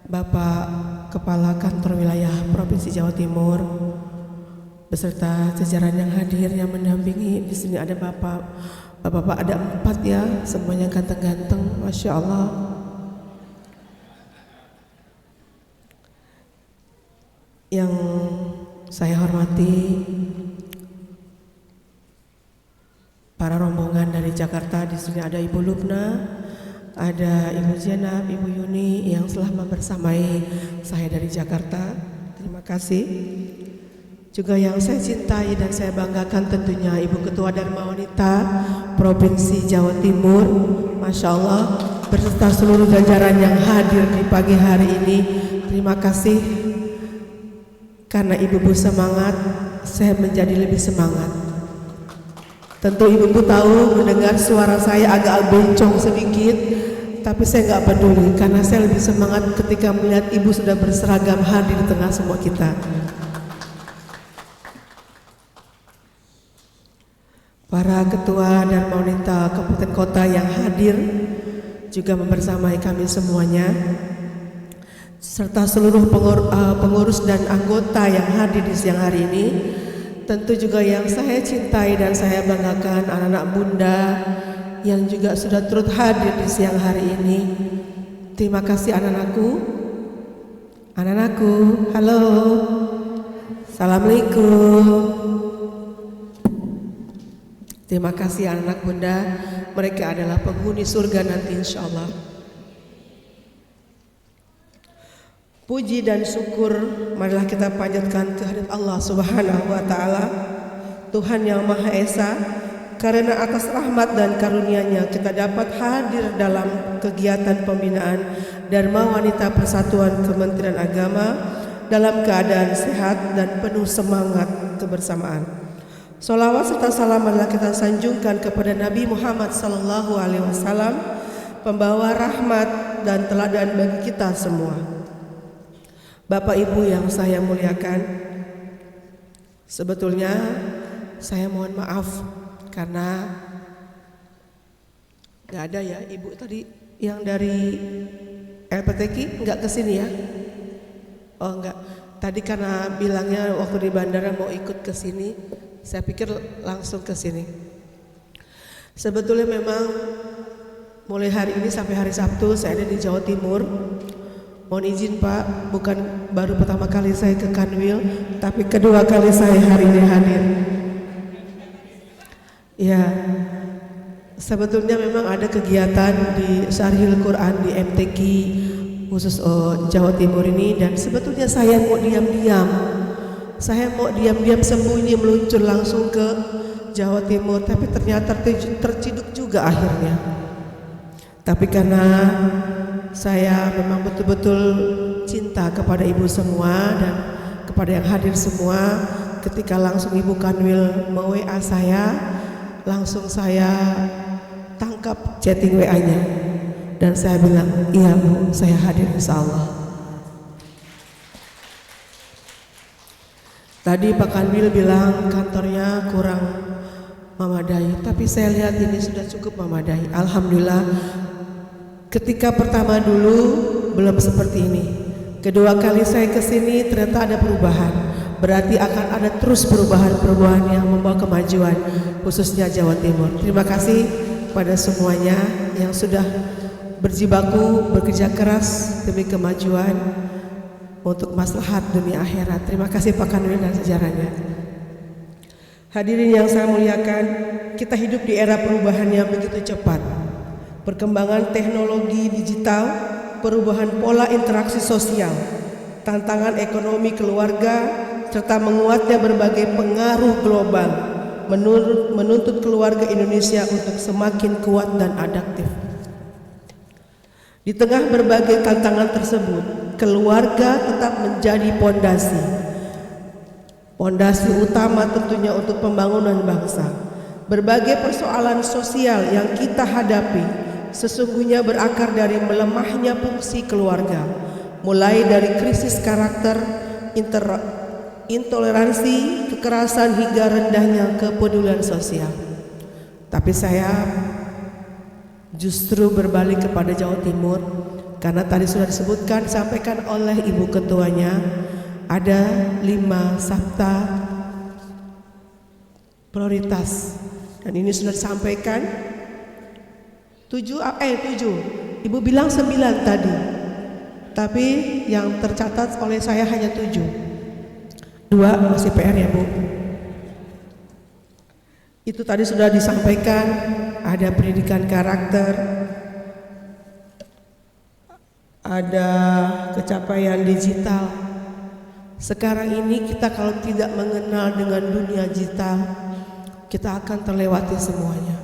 Bapak Kepala Kantor Wilayah Provinsi Jawa Timur beserta jajaran yang hadir yang mendampingi. Di sini ada Bapak ada 4 ya, semuanya ganteng-ganteng, Masya Allah. Yang saya hormati para rombongan dari Jakarta. Di sini ada Ibu Lubna, ada Ibu Jenab, Ibu Yuni yang telah membersamai saya dari Jakarta. Terima kasih. Juga yang saya cintai dan saya banggakan tentunya Ibu Ketua Dharma Wanita Provinsi Jawa Timur, Masya Allah, beserta seluruh jajaran yang hadir di pagi hari ini. Terima kasih, karena Ibu semangat, saya menjadi lebih semangat. Tentu Ibu tahu mendengar suara saya agak bencong sedikit, tapi saya nggak peduli karena saya lebih semangat ketika melihat Ibu sudah berseragam hadir di tengah semua kita. Para ketua dan wanita kabupaten kota yang hadir juga membersamai kami semuanya, serta seluruh pengurus dan anggota yang hadir di siang hari ini. Tentu juga yang saya cintai dan saya banggakan anak-anak bunda yang juga sudah turut hadir di siang hari ini. Terima kasih anak-anakku. Anak-anakku, halo. Assalamualaikum. Terima kasih anak-anak bunda. Mereka adalah penghuni surga nanti insya Allah. Puji dan syukur marilah kita panjatkan kehadirat Allah Subhanahu wa taala, Tuhan yang Maha Esa, karena atas rahmat dan karunia-Nya kita dapat hadir dalam kegiatan pembinaan Dharma Wanita Persatuan Kementerian Agama dalam keadaan sehat dan penuh semangat kebersamaan. Sholawat serta salam marilah kita sanjungkan kepada Nabi Muhammad sallallahu alaihi wasallam, pembawa rahmat dan teladan bagi kita semua. Bapak Ibu yang saya muliakan, sebetulnya saya mohon maaf karena nggak ada ya Ibu tadi yang dari LPTK nggak kesini ya? Oh enggak, tadi karena bilangnya waktu di bandara mau ikut kesini, saya pikir langsung kesini. Sebetulnya memang mulai hari ini sampai hari Sabtu saya ada di Jawa Timur. Mohon izin Pak, bukan baru pertama kali saya ke Kanwil, tapi kedua kali saya hari ini hadir. Ya, sebetulnya memang ada kegiatan di Syarhil Quran di MTQ khusus Jawa Timur ini, dan sebetulnya saya mau diam-diam. Saya mau diam-diam sembunyi meluncur langsung ke Jawa Timur, tapi ternyata terciduk juga akhirnya. Tapi karena saya memang betul-betul cinta kepada Ibu semua dan kepada yang hadir semua, ketika langsung Ibu Kanwil me-WA saya, langsung saya tangkap chatting WA-nya dan saya bilang, iya Bu, saya hadir insya Allah. Tadi Pak Kanwil bilang kantornya kurang memadai, tapi saya lihat ini sudah cukup memadai. Alhamdulillah. Ketika pertama dulu belum seperti ini. Kedua kali saya ke sini ternyata ada perubahan. Berarti akan ada terus perubahan-perubahan yang membawa kemajuan khususnya Jawa Timur. Terima kasih pada semuanya yang sudah berjibaku bekerja keras demi kemajuan untuk maslahat dunia akhirat. Terima kasih Pak Kanwil dan sejarahnya. Hadirin yang saya muliakan, kita hidup di era perubahan yang begitu cepat. Perkembangan teknologi digital, perubahan pola interaksi sosial, tantangan ekonomi keluarga, serta menguatnya berbagai pengaruh global menuntut keluarga Indonesia untuk semakin kuat dan adaptif. Di tengah berbagai tantangan tersebut, keluarga tetap menjadi pondasi utama tentunya untuk pembangunan bangsa. Berbagai persoalan sosial yang kita hadapi sesungguhnya berakar dari melemahnya fungsi keluarga, mulai dari krisis karakter, intoleransi, kekerasan hingga rendahnya kepedulian sosial. Tapi saya justru berbalik kepada Jawa Timur karena tadi sudah disebutkan, disampaikan oleh Ibu Ketuanya, ada 5 sabta prioritas dan ini sudah disampaikan 7. Ibu bilang 9 tadi, tapi yang tercatat oleh saya hanya 7. 2 masih PR ya Bu. Itu tadi sudah disampaikan, ada pendidikan karakter, ada kecapaian digital. Sekarang ini kita kalau tidak mengenal dengan dunia digital, kita akan terlewati semuanya.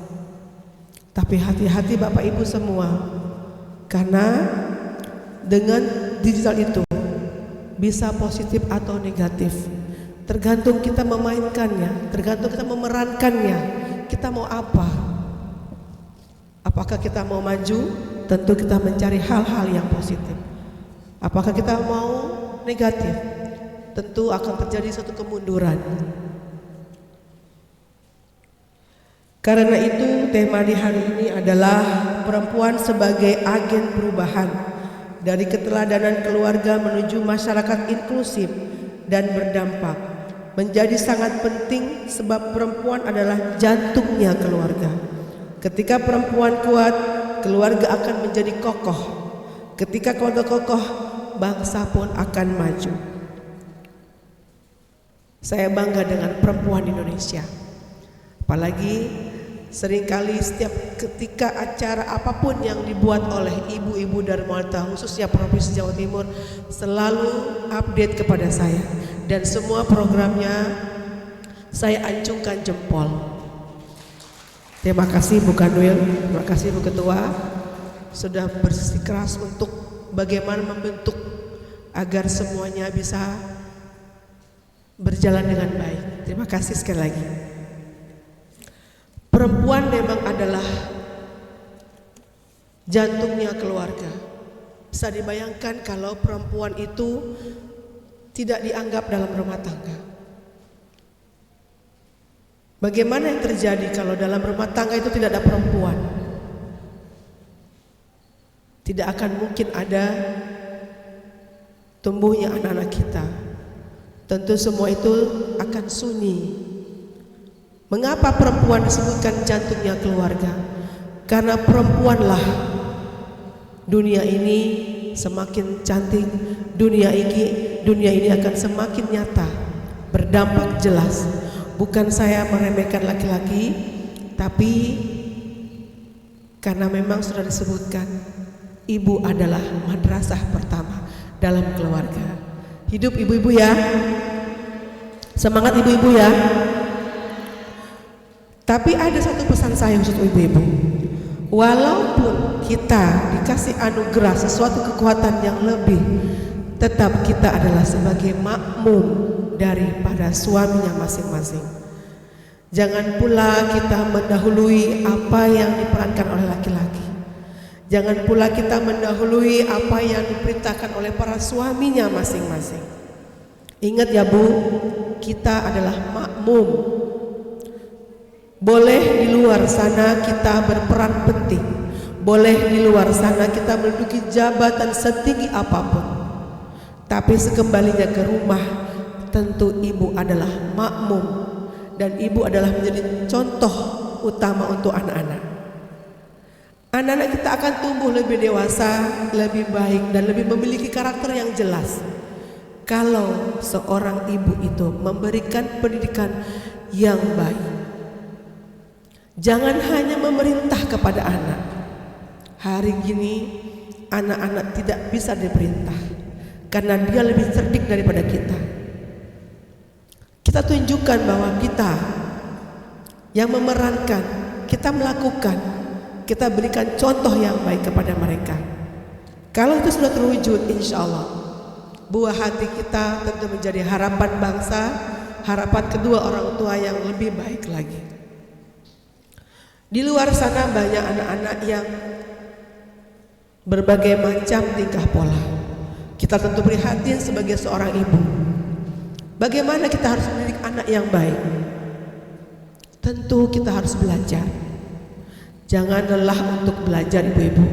Tapi hati-hati Bapak Ibu semua, karena dengan digital itu bisa positif atau negatif, tergantung kita memainkannya, tergantung kita memerankannya. Kita mau apa? Apakah kita mau maju? Tentu kita mencari hal-hal yang positif. Apakah kita mau negatif? Tentu akan terjadi suatu kemunduran. Karena itu tema di hari ini adalah perempuan sebagai agen perubahan, dari keteladanan keluarga menuju masyarakat inklusif dan berdampak. Menjadi sangat penting sebab perempuan adalah jantungnya keluarga. Ketika perempuan kuat, keluarga akan menjadi kokoh. Ketika keluarga kokoh, bangsa pun akan maju. Saya bangga dengan perempuan Indonesia. Apalagi seringkali setiap ketika acara apapun yang dibuat oleh ibu-ibu Darmawati, khususnya Provinsi Jawa Timur, selalu update kepada saya. Dan semua programnya saya acungkan jempol. Terima kasih Bu Kanwil, terima kasih Bu Ketua, sudah bersikeras untuk bagaimana membentuk agar semuanya bisa berjalan dengan baik. Terima kasih sekali lagi. Perempuan memang adalah jantungnya keluarga. Bisa dibayangkan kalau perempuan itu tidak dianggap dalam rumah tangga. Bagaimana yang terjadi kalau dalam rumah tangga itu tidak ada perempuan? Tidak akan mungkin ada tumbuhnya anak-anak kita. Tentu semua itu akan sunyi. Mengapa perempuan disebutkan jantungnya keluarga? Karena perempuanlah dunia ini semakin cantik, dunia ini akan semakin nyata, berdampak jelas. Bukan saya meremehkan laki-laki, tapi karena memang sudah disebutkan, ibu adalah madrasah pertama dalam keluarga. Hidup ibu-ibu ya, semangat ibu-ibu ya. Tapi ada satu pesan saya untuk ibu-ibu. Walaupun kita dikasih anugerah sesuatu kekuatan yang lebih, tetap kita adalah sebagai makmum daripada suaminya masing-masing. Jangan pula kita mendahului apa yang diperankan oleh laki-laki. Jangan pula kita mendahului apa yang diperintahkan oleh para suaminya masing-masing. Ingat ya Bu, kita adalah makmum. Boleh di luar sana kita berperan penting, boleh di luar sana kita menduduki jabatan setinggi apapun, tapi sekembalinya ke rumah tentu ibu adalah makmum, dan ibu adalah menjadi contoh utama untuk anak-anak. Anak-anak kita akan tumbuh lebih dewasa, lebih baik, dan lebih memiliki karakter yang jelas kalau seorang ibu itu memberikan pendidikan yang baik. Jangan hanya memerintah kepada anak. Hari ini anak-anak tidak bisa diperintah karena dia lebih cerdik daripada kita. Kita tunjukkan bahwa kita yang memerankan, kita melakukan, kita berikan contoh yang baik kepada mereka. Kalau itu sudah terwujud, insya Allah buah hati kita tentu menjadi harapan bangsa, harapan kedua orang tua yang lebih baik lagi. Di luar sana banyak anak-anak yang berbagai macam tingkah pola. Kita tentu prihatin sebagai seorang ibu. Bagaimana kita harus mendidik anak yang baik? Tentu kita harus belajar. Jangan lelah untuk belajar, ibu-ibu.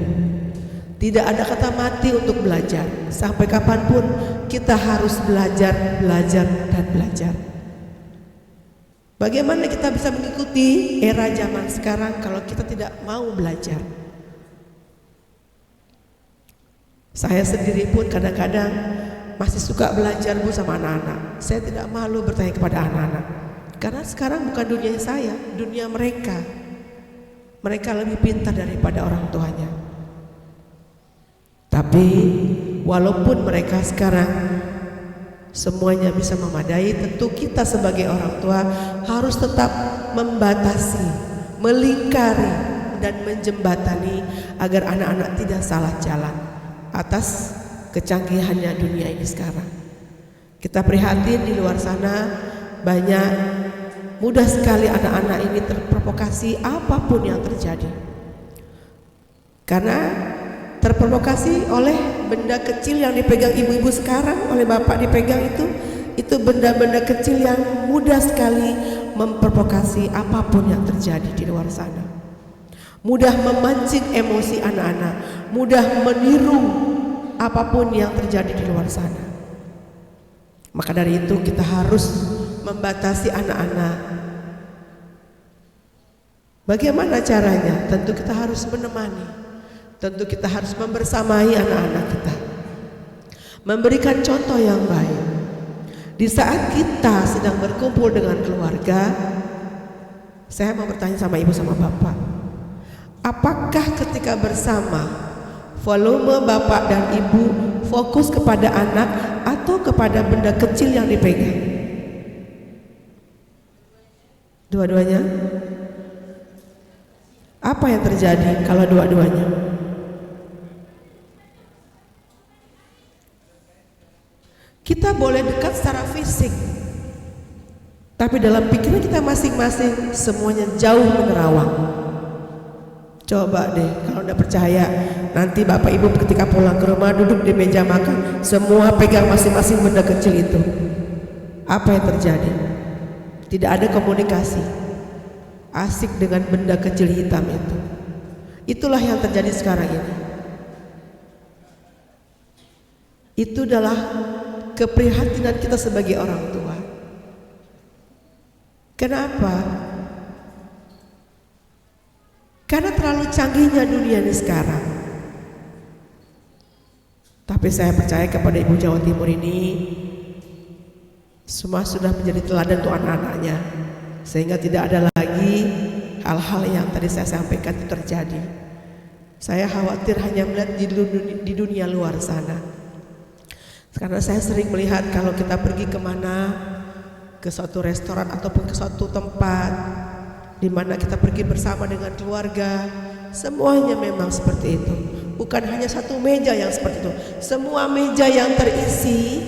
Tidak ada kata mati untuk belajar. Sampai kapanpun kita harus belajar, belajar, dan belajar. Bagaimana kita bisa mengikuti era zaman sekarang kalau kita tidak mau belajar? Saya sendiri pun kadang-kadang masih suka belajar, Bu, sama anak-anak. Saya tidak malu bertanya kepada anak-anak, karena sekarang bukan dunia saya, dunia mereka. Mereka lebih pintar daripada orang tuanya. Tapi walaupun mereka sekarang semuanya bisa memadai, tentu kita sebagai orang tua harus tetap membatasi, melingkari, dan menjembatani agar anak-anak tidak salah jalan atas kecanggihannya dunia ini sekarang. Kita prihatin di luar sana banyak, mudah sekali anak-anak ini terprovokasi apapun yang terjadi, karena terprovokasi oleh benda kecil yang dipegang ibu-ibu sekarang, oleh bapak dipegang itu benda-benda kecil yang mudah sekali memprovokasi apapun yang terjadi di luar sana. Mudah memancing emosi anak-anak, mudah meniru apapun yang terjadi di luar sana. Maka dari itu kita harus membatasi anak-anak. Bagaimana caranya? Tentu kita harus menemani, tentu kita harus membersamai anak-anak kita, memberikan contoh yang baik. Di saat kita sedang berkumpul dengan keluarga, saya mau bertanya sama ibu sama bapak, apakah ketika bersama volume bapak dan ibu fokus kepada anak atau kepada benda kecil yang dipegang? Dua-duanya? Apa yang terjadi kalau dua-duanya? Kita boleh dekat secara fisik, tapi dalam pikiran kita masing-masing semuanya jauh menerawang. Coba deh, kalau anda percaya, nanti bapak ibu ketika pulang ke rumah duduk di meja makan, semua pegang masing-masing benda kecil itu. Apa yang terjadi? Tidak ada komunikasi, asik dengan benda kecil hitam itu. Itulah yang terjadi sekarang ini. Itu adalah keprihatinan kita sebagai orang tua. Kenapa? Karena terlalu canggihnya dunia ini sekarang. Tapi saya percaya kepada Ibu Jawa Timur ini, semua sudah menjadi teladan untuk anak-anaknya, sehingga tidak ada lagi hal-hal yang tadi saya sampaikan itu terjadi. Saya khawatir hanya melihat di dunia luar sana. Karena saya sering melihat kalau kita pergi kemana, ke suatu restoran ataupun ke suatu tempat di mana kita pergi bersama dengan keluarga, semuanya memang seperti itu. Bukan hanya satu meja yang seperti itu, semua meja yang terisi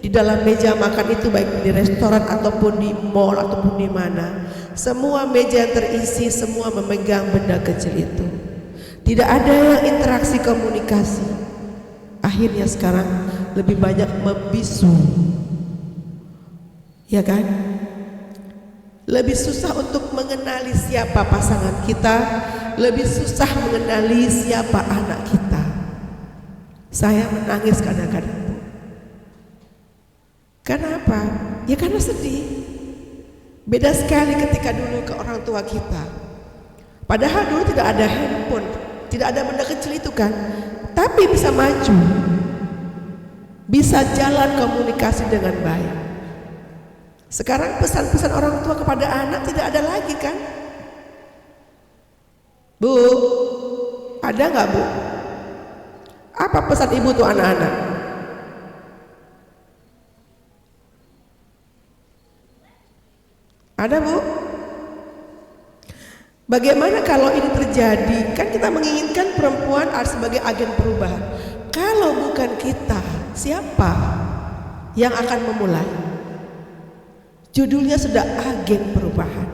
di dalam meja makan itu, baik di restoran ataupun di mall ataupun di mana, semua meja yang terisi, semua memegang benda kecil itu. Tidak ada yang interaksi komunikasi. Akhirnya sekarang lebih banyak membisu. Ya kan? Lebih susah untuk mengenali siapa pasangan kita, lebih susah mengenali siapa anak kita. Saya menangis kadang-kadang, Bu. Kenapa? Ya karena sedih. Beda sekali ketika dulu ke orang tua kita. Padahal dulu tidak ada handphone, tidak ada benda kecil itu kan, tapi bisa maju, bisa jalan komunikasi dengan baik. Sekarang pesan-pesan orang tua kepada anak tidak ada lagi kan? Bu, ada nggak Bu? Apa pesan ibu tuh anak-anak? Ada Bu? Bagaimana kalau ini terjadi? Kan kita menginginkan perempuan harus sebagai agen perubahan. Kalau bukan kita, siapa yang akan memulai? Judulnya sudah agen perubahan.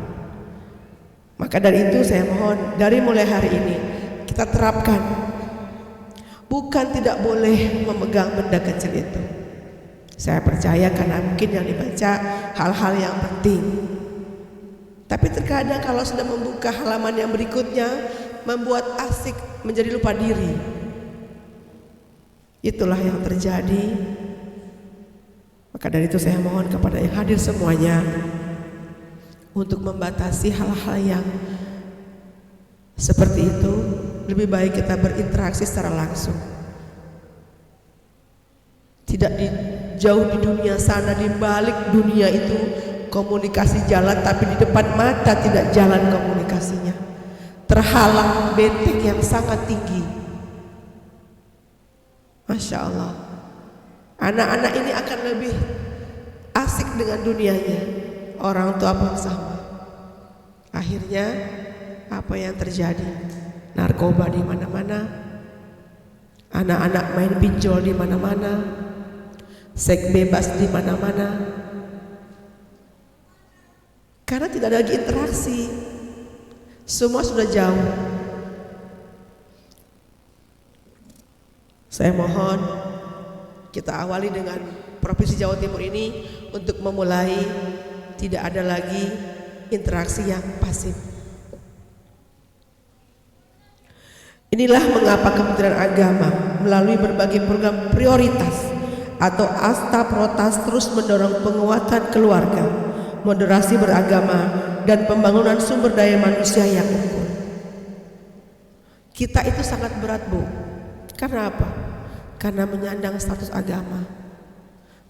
Maka dari itu saya mohon dari mulai hari ini kita terapkan. Bukan tidak boleh memegang benda kecil itu. Saya percaya karena mungkin yang dibaca hal-hal yang penting. Tapi terkadang kalau sudah membuka halaman yang berikutnya membuat asik menjadi lupa diri. Itulah yang terjadi. Maka dari itu saya mohon kepada yang hadir semuanya untuk membatasi hal-hal yang seperti itu. Lebih baik kita berinteraksi secara langsung. Tidak jauh di dunia sana, di balik dunia itu komunikasi jalan, tapi di depan mata tidak jalan komunikasinya. Terhalang benteng yang sangat tinggi. Masya Allah. Anak-anak ini akan lebih asik dengan dunianya. Orang tua pun sama. Akhirnya apa yang terjadi? Narkoba di mana-mana. Anak-anak main pinjol di mana-mana. Seks bebas di mana-mana. Karena tidak ada lagi interaksi. Semua sudah jauh. Saya mohon kita awali dengan Provinsi Jawa Timur ini untuk memulai tidak ada lagi interaksi yang pasif. Inilah mengapa Kementerian Agama melalui berbagai program prioritas atau asta protas terus mendorong penguatan keluarga, moderasi beragama, dan pembangunan sumber daya manusia yang unggul. Kita itu sangat berat, Bu. Karena apa? Karena menyandang status agama.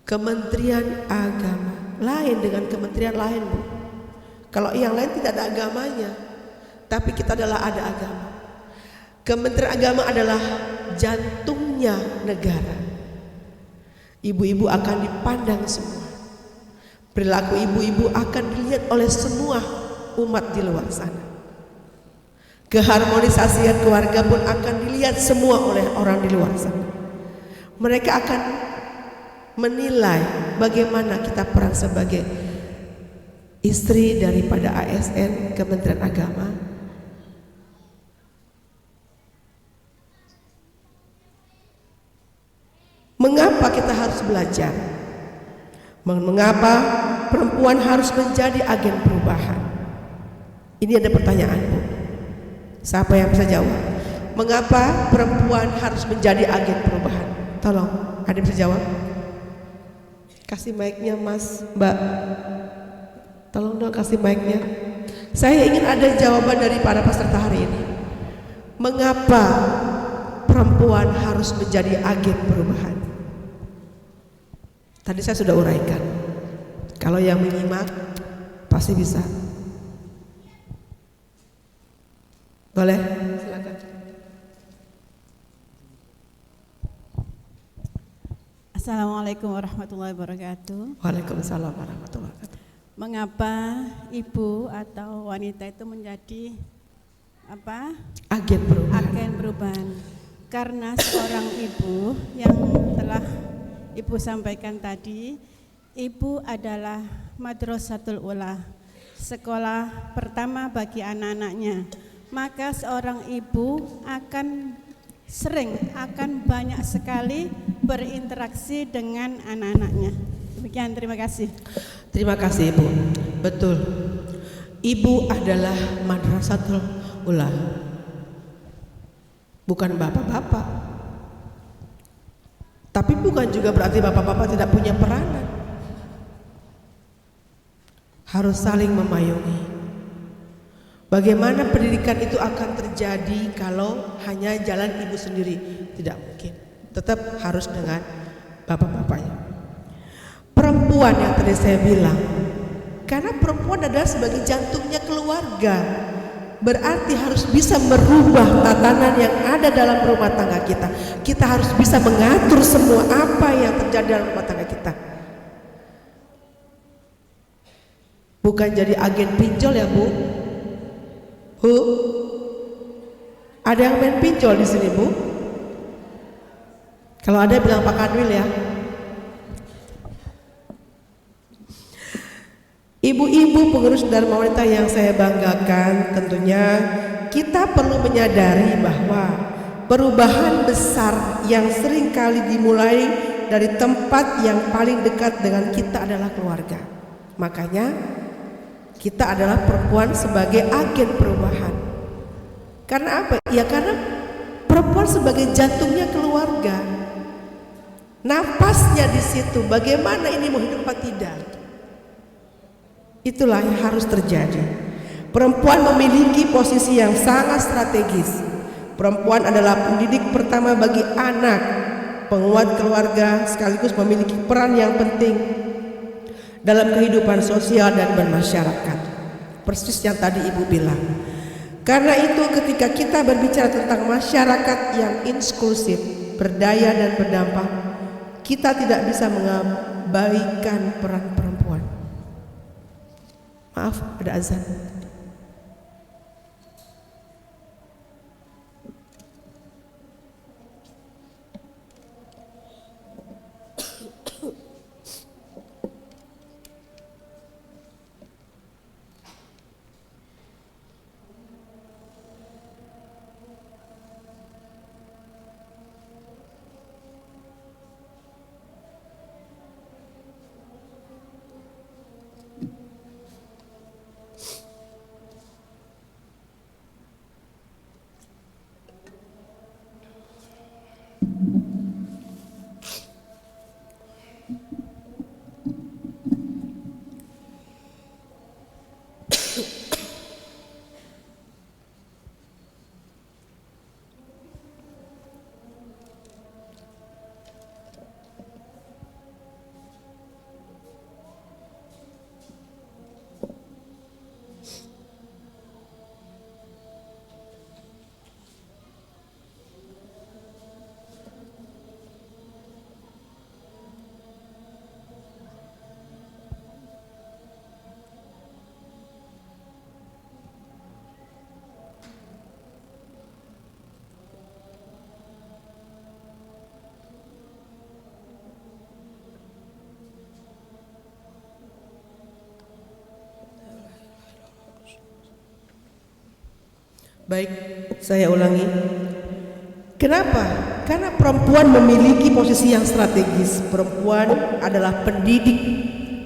Kementerian Agama lain dengan kementerian lain, Bu. Kalau yang lain tidak ada agamanya, tapi kita adalah ada agama. Kementerian Agama adalah jantungnya negara. Ibu-ibu akan dipandang semua. Perilaku ibu-ibu akan dilihat oleh semua umat di luar sana. Keharmonisasian keluarga pun akan dilihat semua oleh orang di luar sana. Mereka akan menilai bagaimana kita peran sebagai istri daripada ASN Kementerian Agama. Mengapa kita harus belajar? Mengapa perempuan harus menjadi agen perubahan? Ini ada pertanyaan, Bu. Siapa yang bisa jawab? Mengapa perempuan harus menjadi agen perubahan? Tolong, ada yang bisa jawab? Kasih mic-nya Mas, Mbak. Tolong dong kasih mic-nya. Saya ingin ada jawaban dari para peserta hari ini. Mengapa perempuan harus menjadi agen perubahan? Tadi saya sudah uraikan. Kalau yang menyimak pasti bisa. Boleh? Silakan. Assalamualaikum warahmatullahi wabarakatuh. Waalaikumsalam warahmatullahi wabarakatuh. Mengapa ibu atau wanita itu menjadi apa? Agen perubahan. Agen perubahan. Karena seorang ibu yang telah ibu sampaikan tadi, ibu adalah Madrasatul Ula, sekolah pertama bagi anak-anaknya. Maka seorang ibu akan banyak sekali berinteraksi dengan anak-anaknya. Demikian, terima kasih. Terima kasih Ibu. Betul. Ibu adalah madrasatul ula. Bukan bapak-bapak. Tapi bukan juga berarti bapak-bapak tidak punya peranan. Harus saling memayungi. Bagaimana pendidikan itu akan terjadi kalau hanya jalan ibu sendiri? Tidak mungkin. Tetap harus dengan bapak-bapaknya. Perempuan yang tadi saya bilang, karena perempuan adalah sebagai jantungnya keluarga, berarti harus bisa merubah tatanan yang ada dalam rumah tangga kita. Kita harus bisa mengatur semua apa yang terjadi dalam rumah tangga kita. Bukan jadi agen pinjol ya Bu. Bu, ada yang main pinjol di sini Bu? Kalau ada bilang Pak Kanwil ya. Ibu-ibu pengurus Dharma Wanita yang saya banggakan, tentunya kita perlu menyadari bahwa perubahan besar yang sering kali dimulai dari tempat yang paling dekat dengan kita adalah keluarga. Makanya kita adalah perempuan sebagai agen perubahan. Karena apa? Ya karena perempuan sebagai jantungnya keluarga. Napasnya di situ. Bagaimana ini mau hidup atau tidak? Itulah yang harus terjadi. Perempuan memiliki posisi yang sangat strategis. Perempuan adalah pendidik pertama bagi anak, penguat keluarga, sekaligus memiliki peran yang penting dalam kehidupan sosial dan bermasyarakat. Persis yang tadi Ibu bilang. Karena itu ketika kita berbicara tentang masyarakat yang inklusif, berdaya dan berdampak, kita tidak bisa mengabaikan peran perempuan. Maaf, ada azan. Baik, saya ulangi. Kenapa? Karena perempuan memiliki posisi yang strategis. Perempuan adalah pendidik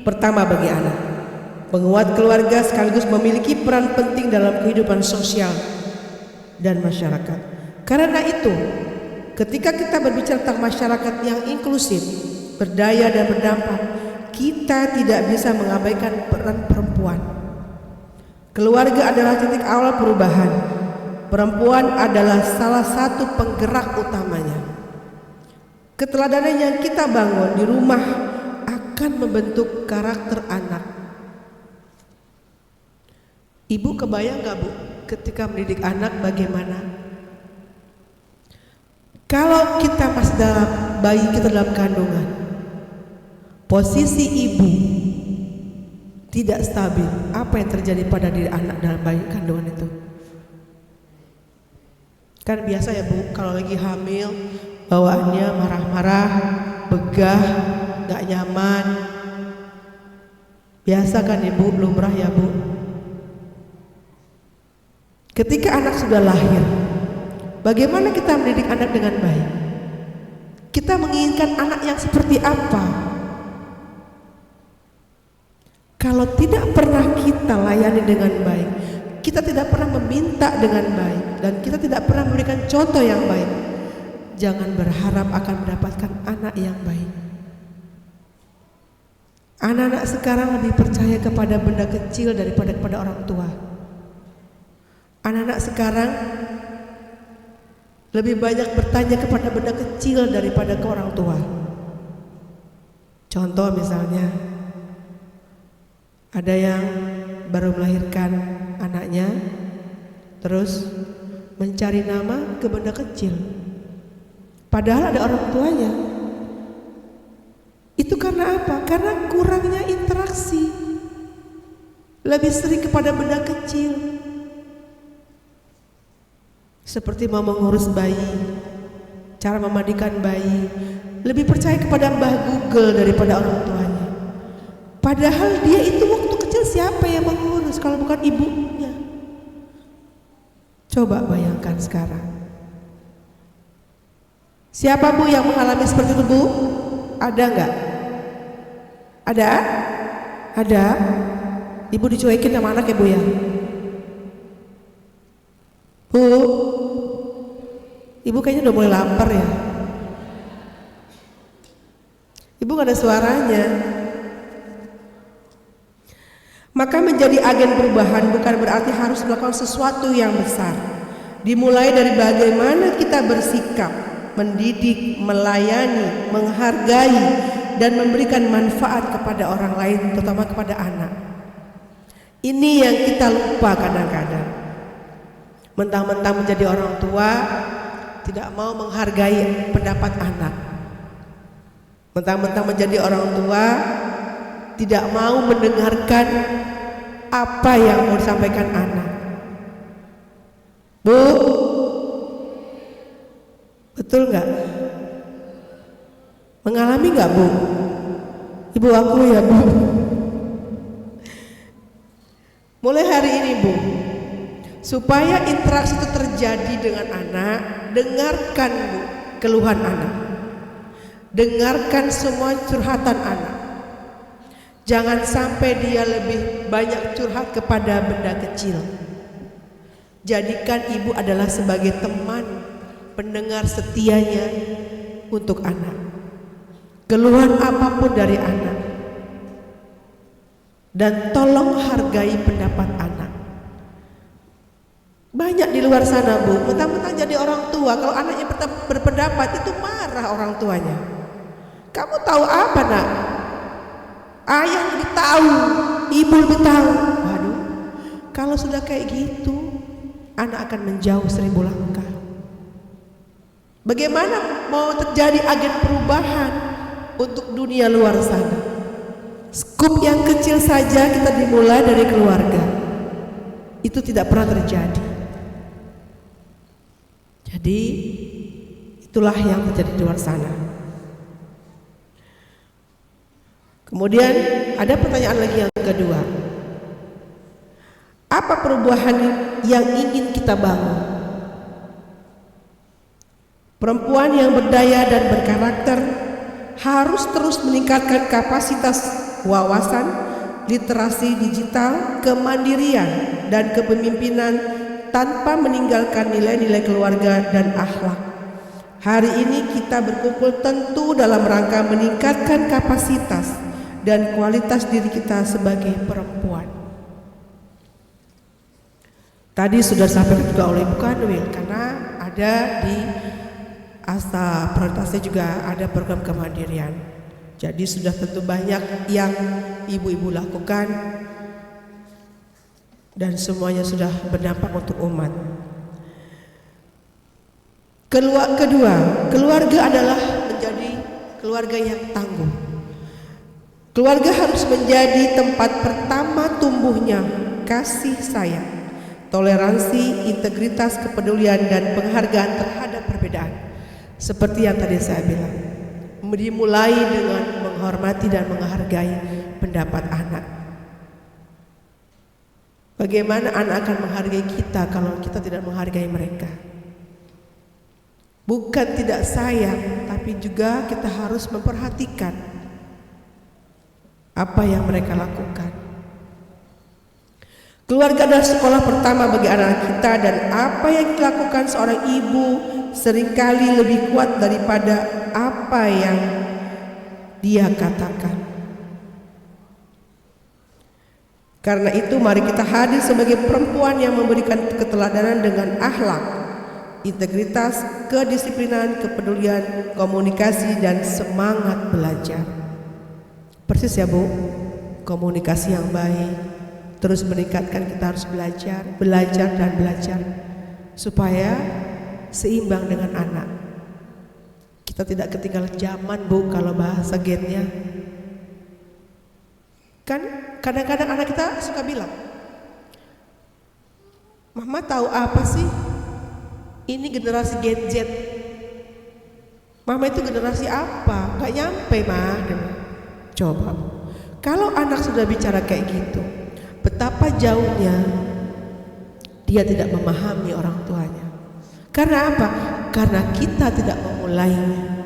pertama bagi anak, penguat keluarga, sekaligus memiliki peran penting dalam kehidupan sosial dan masyarakat. Karena itu, ketika kita berbicara tentang masyarakat yang inklusif, berdaya dan berdampak, kita tidak bisa mengabaikan peran perempuan. Keluarga adalah titik awal perubahan. Perempuan adalah salah satu penggerak utamanya. Keteladanan yang kita bangun di rumah akan membentuk karakter anak. Ibu kebayang gak Bu, ketika mendidik anak bagaimana? Kalau kita pas dalam bayi kita dalam kandungan, posisi ibu tidak stabil, apa yang terjadi pada diri anak dalam bayi kandungan itu? Kan biasa ya Bu, kalau lagi hamil bawaannya marah-marah, begah, gak nyaman. Biasa kan Ibu, lumrah ya Bu. Ketika anak sudah lahir, bagaimana kita mendidik anak dengan baik? Kita menginginkan anak yang seperti apa? Kalau tidak pernah kita layani dengan baik, kita tidak pernah meminta dengan baik, dan kita tidak pernah memberikan contoh yang baik, jangan berharap akan mendapatkan anak yang baik. Anak-anak sekarang lebih percaya kepada benda kecil daripada kepada orang tua. Anak-anak sekarang lebih banyak bertanya kepada benda kecil daripada ke orang tua. Contoh misalnya, ada yang baru melahirkan anaknya, terus mencari nama ke benda kecil, padahal ada orang tuanya. Itu karena apa? Karena kurangnya interaksi, lebih sering kepada benda kecil, seperti mau mengurus bayi, cara memandikan bayi, lebih percaya kepada Mbah Google daripada orang tuanya. Padahal dia itu waktu kecil siapa yang mengurus kalau bukan ibunya? Coba bayangkan sekarang. Siapa Bu yang mengalami seperti itu Bu? Ada enggak? Ada? Ada? Ibu dicuekin sama anak ya Bu ya? Bu, Ibu kayaknya udah mulai lapar ya. Ibu gak ada suaranya. Maka menjadi agen perubahan bukan berarti harus melakukan sesuatu yang besar. Dimulai dari bagaimana kita bersikap, mendidik, melayani, menghargai, dan memberikan manfaat kepada orang lain, terutama kepada anak. Ini yang kita lupa kadang-kadang. Mentang-mentang menjadi orang tua, tidak mau menghargai pendapat anak. Mentang-mentang menjadi orang tua, tidak mau mendengarkan apa yang mau disampaikan anak. Bu, betul nggak? Mengalami nggak Bu? Ibu aku ya Bu. Mulai hari ini Bu, supaya interaksi itu terjadi dengan anak, dengarkan Bu keluhan anak, dengarkan semua curhatan anak. Jangan sampai dia lebih banyak curhat kepada benda kecil. Jadikan ibu adalah sebagai teman pendengar setianya untuk anak. Keluhan apapun dari anak, dan tolong hargai pendapat anak. Banyak di luar sana Bu, mentang-mentang jadi orang tua, kalau anaknya berpendapat itu marah orang tuanya. Kamu tahu apa nak? Ayah lebih tahu, ibu lebih tahu. Waduh, kalau sudah kayak gitu, anak akan menjauh 1000 langkah. Bagaimana mau terjadi agen perubahan untuk dunia luar sana? Skup yang kecil saja kita dimulai dari keluarga. Itu tidak pernah terjadi. Jadi itulah yang terjadi di luar sana. Kemudian ada pertanyaan lagi yang kedua. Apa perubahan yang ingin kita bangun? Perempuan yang berdaya dan berkarakter harus terus meningkatkan kapasitas wawasan, literasi digital, kemandirian, dan kepemimpinan tanpa meninggalkan nilai-nilai keluarga dan akhlak. Hari ini kita berkumpul tentu dalam rangka meningkatkan kapasitas dan kualitas diri kita sebagai perempuan. Tadi sudah disampaikan juga oleh Ibu Kanwil, karena ada di Asta prioritasnya juga ada program kemandirian. Jadi sudah tentu banyak yang ibu-ibu lakukan dan semuanya sudah berdampak untuk umat. Kedua, keluarga adalah menjadi keluarga yang tangguh. Keluarga harus menjadi tempat pertama tumbuhnya kasih sayang, toleransi, integritas, kepedulian, dan penghargaan terhadap perbedaan. Seperti yang tadi saya bilang, dimulai dengan menghormati dan menghargai pendapat anak. Bagaimana anak akan menghargai kita kalau kita tidak menghargai mereka? Bukan tidak sayang, tapi juga kita harus memperhatikan apa yang mereka lakukan. Keluarga adalah sekolah pertama bagi anak kita, dan apa yang dilakukan seorang ibu seringkali lebih kuat daripada apa yang dia katakan. Karena itu mari kita hadir sebagai perempuan yang memberikan keteladanan dengan akhlak, integritas, kedisiplinan, kepedulian, komunikasi, dan semangat belajar. Persis ya Bu, komunikasi yang baik terus meningkatkan. Kita harus belajar dan belajar supaya seimbang dengan anak. Kita tidak ketinggalan zaman Bu, kalau bahasa gennya. Kan kadang-kadang anak kita suka bilang, Mama tahu apa sih? Ini generasi Gen Z. Mama itu generasi apa? Gak nyampe mah. Coba, kalau anak sudah bicara kayak gitu, betapa jauhnya dia tidak memahami orang tuanya. Karena apa? Karena kita tidak memulainya.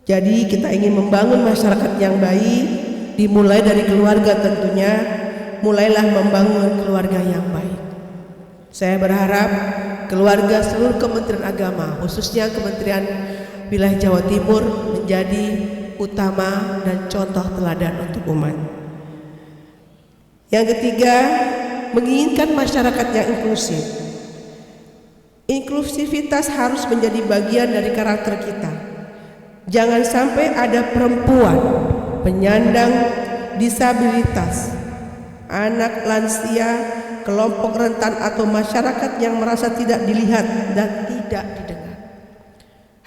Jadi kita ingin membangun masyarakat yang baik, dimulai dari keluarga tentunya. Mulailah membangun keluarga yang baik. Saya berharap keluarga seluruh Kementerian Agama, khususnya Kementerian Wilayah Jawa Timur, menjadi utama dan contoh teladan untuk umat. Yang ketiga, menginginkan masyarakat yang inklusif. Inklusivitas harus menjadi bagian dari karakter kita. Jangan sampai ada perempuan, penyandang disabilitas, anak lansia, kelompok rentan atau masyarakat yang merasa tidak dilihat dan tidak didengar.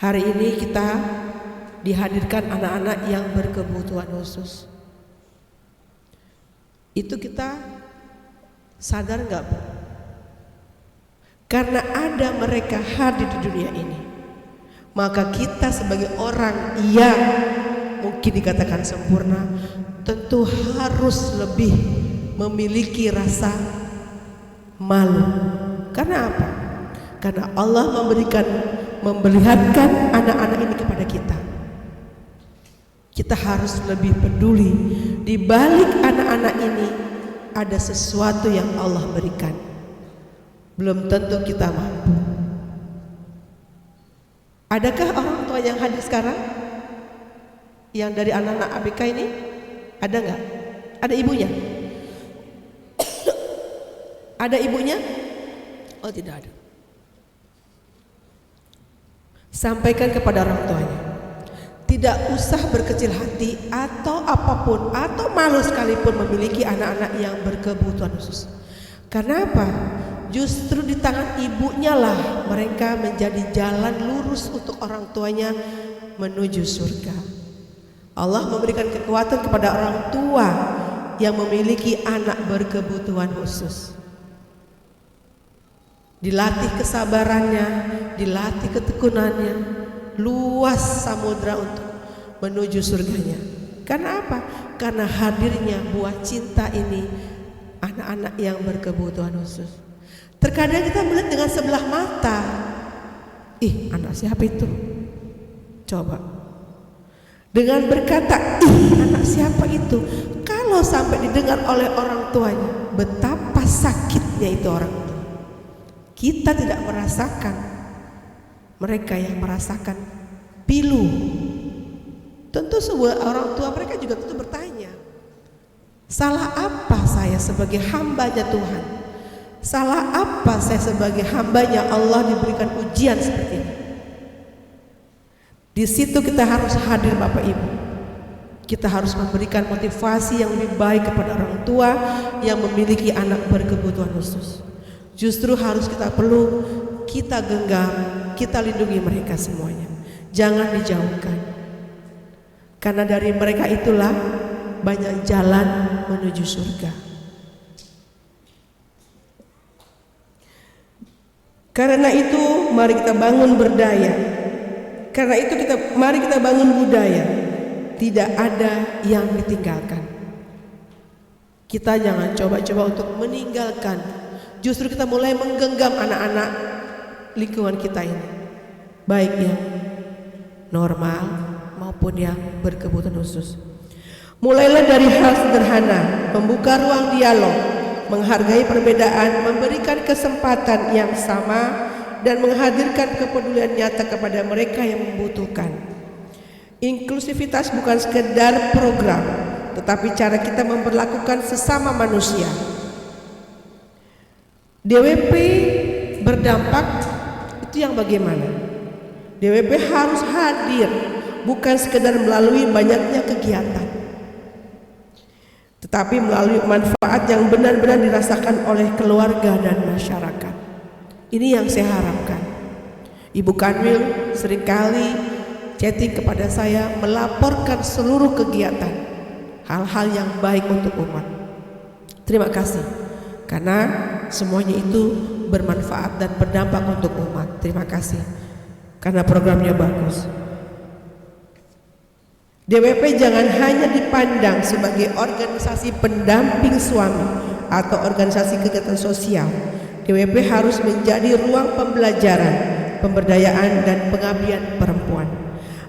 Hari ini kita dihadirkan anak-anak yang berkebutuhan khusus. Itu kita sadar nggak Bu? Karena ada mereka hadir di dunia ini, maka kita sebagai orang yang mungkin dikatakan sempurna, tentu harus lebih memiliki rasa malu. Karena apa? Karena Allah memperlihatkan anak-anak ini kepada kita. Kita harus lebih peduli. Di balik anak-anak ini ada sesuatu yang Allah berikan. Belum tentu kita mampu. Adakah orang tua yang hadir sekarang? Yang dari anak-anak ABK ini? Ada nggak? Ada ibunya? Ada ibunya? Oh tidak ada. Sampaikan kepada orang tuanya, tidak usah berkecil hati atau apapun, atau malu sekalipun memiliki anak-anak yang berkebutuhan khusus. Karena apa? Justru di tangan ibunya lah mereka menjadi jalan lurus untuk orang tuanya menuju surga. Allah memberikan kekuatan kepada orang tua yang memiliki anak berkebutuhan khusus. Dilatih kesabarannya, dilatih ketekunannya, luas samudra untuk menuju surganya. Karena apa? Karena hadirnya buah cinta ini, anak-anak yang berkebutuhan khusus. Terkadang kita melihat dengan sebelah mata, ih anak siapa itu? Coba dengan berkata, ih anak siapa itu? Kalau sampai didengar oleh orang tuanya, betapa sakitnya itu orang tua. Kita tidak merasakan, mereka yang merasakan pilu. Tentu sebuah orang tua mereka juga tentu bertanya, salah apa saya sebagai hambanya Tuhan? Salah apa saya sebagai hambanya Allah diberikan ujian seperti ini? Di situ kita harus hadir Bapak Ibu. Kita harus memberikan motivasi yang lebih baik kepada orang tua yang memiliki anak berkebutuhan khusus. Justru harus kita peluk, kita genggam, kita lindungi mereka semuanya. Jangan dijauhkan. Karena dari mereka itulah banyak jalan menuju surga. Karena itu mari kita bangun berdaya. Karena itu mari kita bangun budaya. Tidak ada yang ditinggalkan. Kita jangan coba-coba untuk meninggalkan. Justru kita mulai menggenggam anak-anak lingkungan kita ini, baik yang normal maupun yang berkebutuhan khusus. Mulailah dari hal sederhana, membuka ruang dialog, menghargai perbedaan, memberikan kesempatan yang sama, dan menghadirkan kepedulian nyata kepada mereka yang membutuhkan. Inklusivitas bukan sekedar program, tetapi cara kita memperlakukan sesama manusia. DWP berdampak itu yang bagaimana? DWP harus hadir, bukan sekedar melalui banyaknya kegiatan, tetapi melalui manfaat yang benar-benar dirasakan oleh keluarga dan masyarakat. Ini yang saya harapkan. Ibu Kanwil seringkali chatting kepada saya, melaporkan seluruh kegiatan, hal-hal yang baik untuk umat. Terima kasih, karena semuanya itu bermanfaat dan berdampak untuk umat. Terima kasih, karena programnya bagus. DWP jangan hanya dipandang sebagai organisasi pendamping suami atau organisasi kegiatan sosial. DWP harus menjadi ruang pembelajaran, pemberdayaan, dan pengabdian perempuan.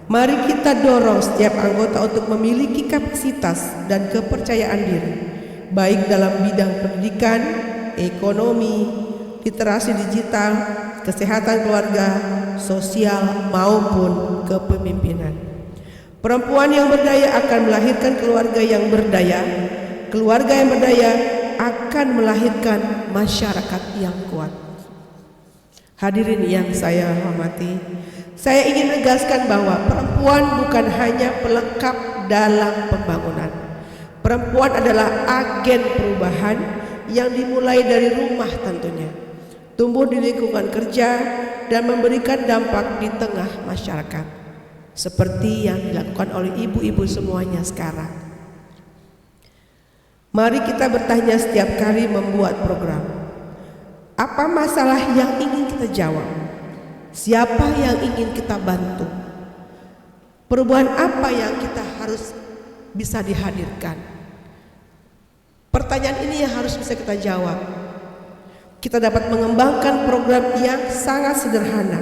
Mari kita dorong setiap anggota untuk memiliki kapasitas dan kepercayaan diri, baik dalam bidang pendidikan, ekonomi, literasi digital, kesehatan keluarga, sosial, maupun kepemimpinan. Perempuan yang berdaya akan melahirkan keluarga yang berdaya. Keluarga yang berdaya akan melahirkan masyarakat yang kuat. Hadirin yang saya hormati, saya ingin menegaskan bahwa perempuan bukan hanya pelengkap dalam pembangunan. Perempuan adalah agen perubahan yang dimulai dari rumah tentunya, tumbuh di lingkungan kerja, dan memberikan dampak di tengah masyarakat, seperti yang dilakukan oleh ibu-ibu semuanya sekarang. Mari kita bertanya setiap kali membuat program, apa masalah yang ingin kita jawab? Siapa yang ingin kita bantu? Perubahan apa yang kita harus bisa dihadirkan? Pertanyaan ini yang harus bisa kita jawab. Kita dapat mengembangkan program yang sangat sederhana,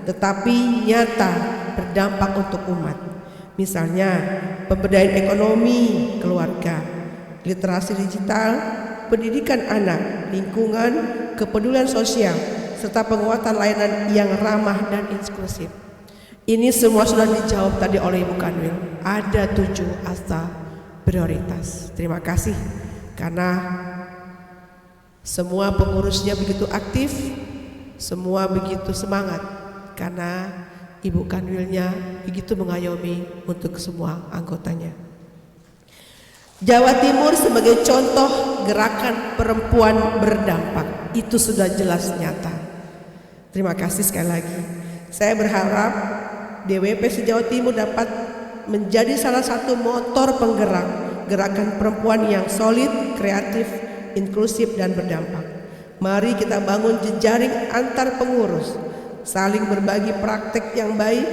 tetapi nyata berdampak untuk umat. Misalnya pemberdayaan ekonomi keluarga, literasi digital, pendidikan anak, lingkungan, kepedulian sosial, serta penguatan layanan yang ramah dan inklusif. Ini semua sudah dijawab tadi oleh Ibu Kanwil. Ada 7 asa prioritas. Terima kasih, karena semua pengurusnya begitu aktif, semua begitu semangat, karena Ibu Kanwilnya begitu mengayomi untuk semua anggotanya. Jawa Timur sebagai contoh gerakan perempuan berdampak, itu sudah jelas nyata. Terima kasih sekali lagi. Saya berharap DWP se-Jawa Timur dapat menjadi salah satu motor penggerak gerakan perempuan yang solid, kreatif, inklusif, dan berdampak. Mari kita bangun jejaring antar pengurus, saling berbagi praktek yang baik,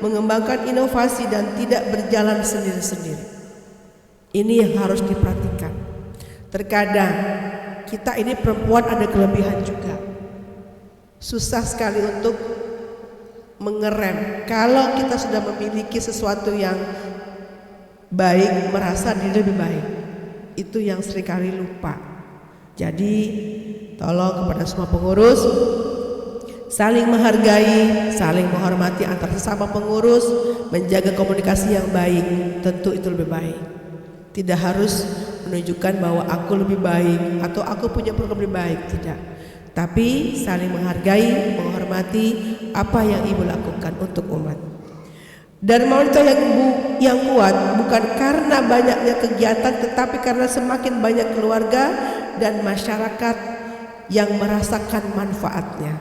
mengembangkan inovasi, dan tidak berjalan sendiri-sendiri. Ini yang harus diperhatikan. Terkadang kita ini perempuan ada kelebihan juga. Susah sekali untuk mengerem. Kalau kita sudah memiliki sesuatu yang baik, merasa diri lebih baik, itu yang seringkali lupa. Jadi tolong kepada semua pengurus, saling menghargai, saling menghormati antar sesama pengurus, menjaga komunikasi yang baik, tentu itu lebih baik. Tidak harus menunjukkan bahwa aku lebih baik atau aku punya program lebih baik, tidak. Tapi saling menghargai, menghormati apa yang ibu lakukan untuk umat. Dan monitor yang kuat bukan karena banyaknya kegiatan, tetapi karena semakin banyak keluarga dan masyarakat yang merasakan manfaatnya.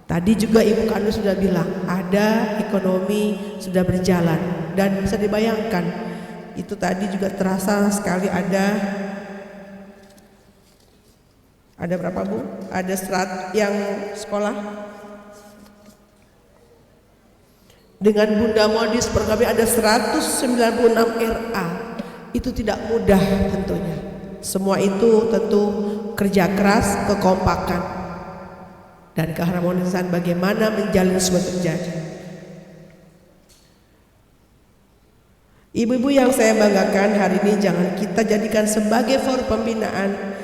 Tadi juga Ibu Kanwil sudah bilang, ada ekonomi sudah berjalan, dan bisa dibayangkan itu tadi juga terasa sekali. Ada berapa Bu? Ada serat yang sekolah dengan Bunda Modis programnya ada 196 RA. Itu tidak mudah tentunya. Semua itu tentu kerja keras, kekompakan, dan keharmonisan bagaimana menjalin semua terjadi. Ibu-ibu yang saya banggakan, hari ini jangan kita jadikan sebagai forum pembinaan.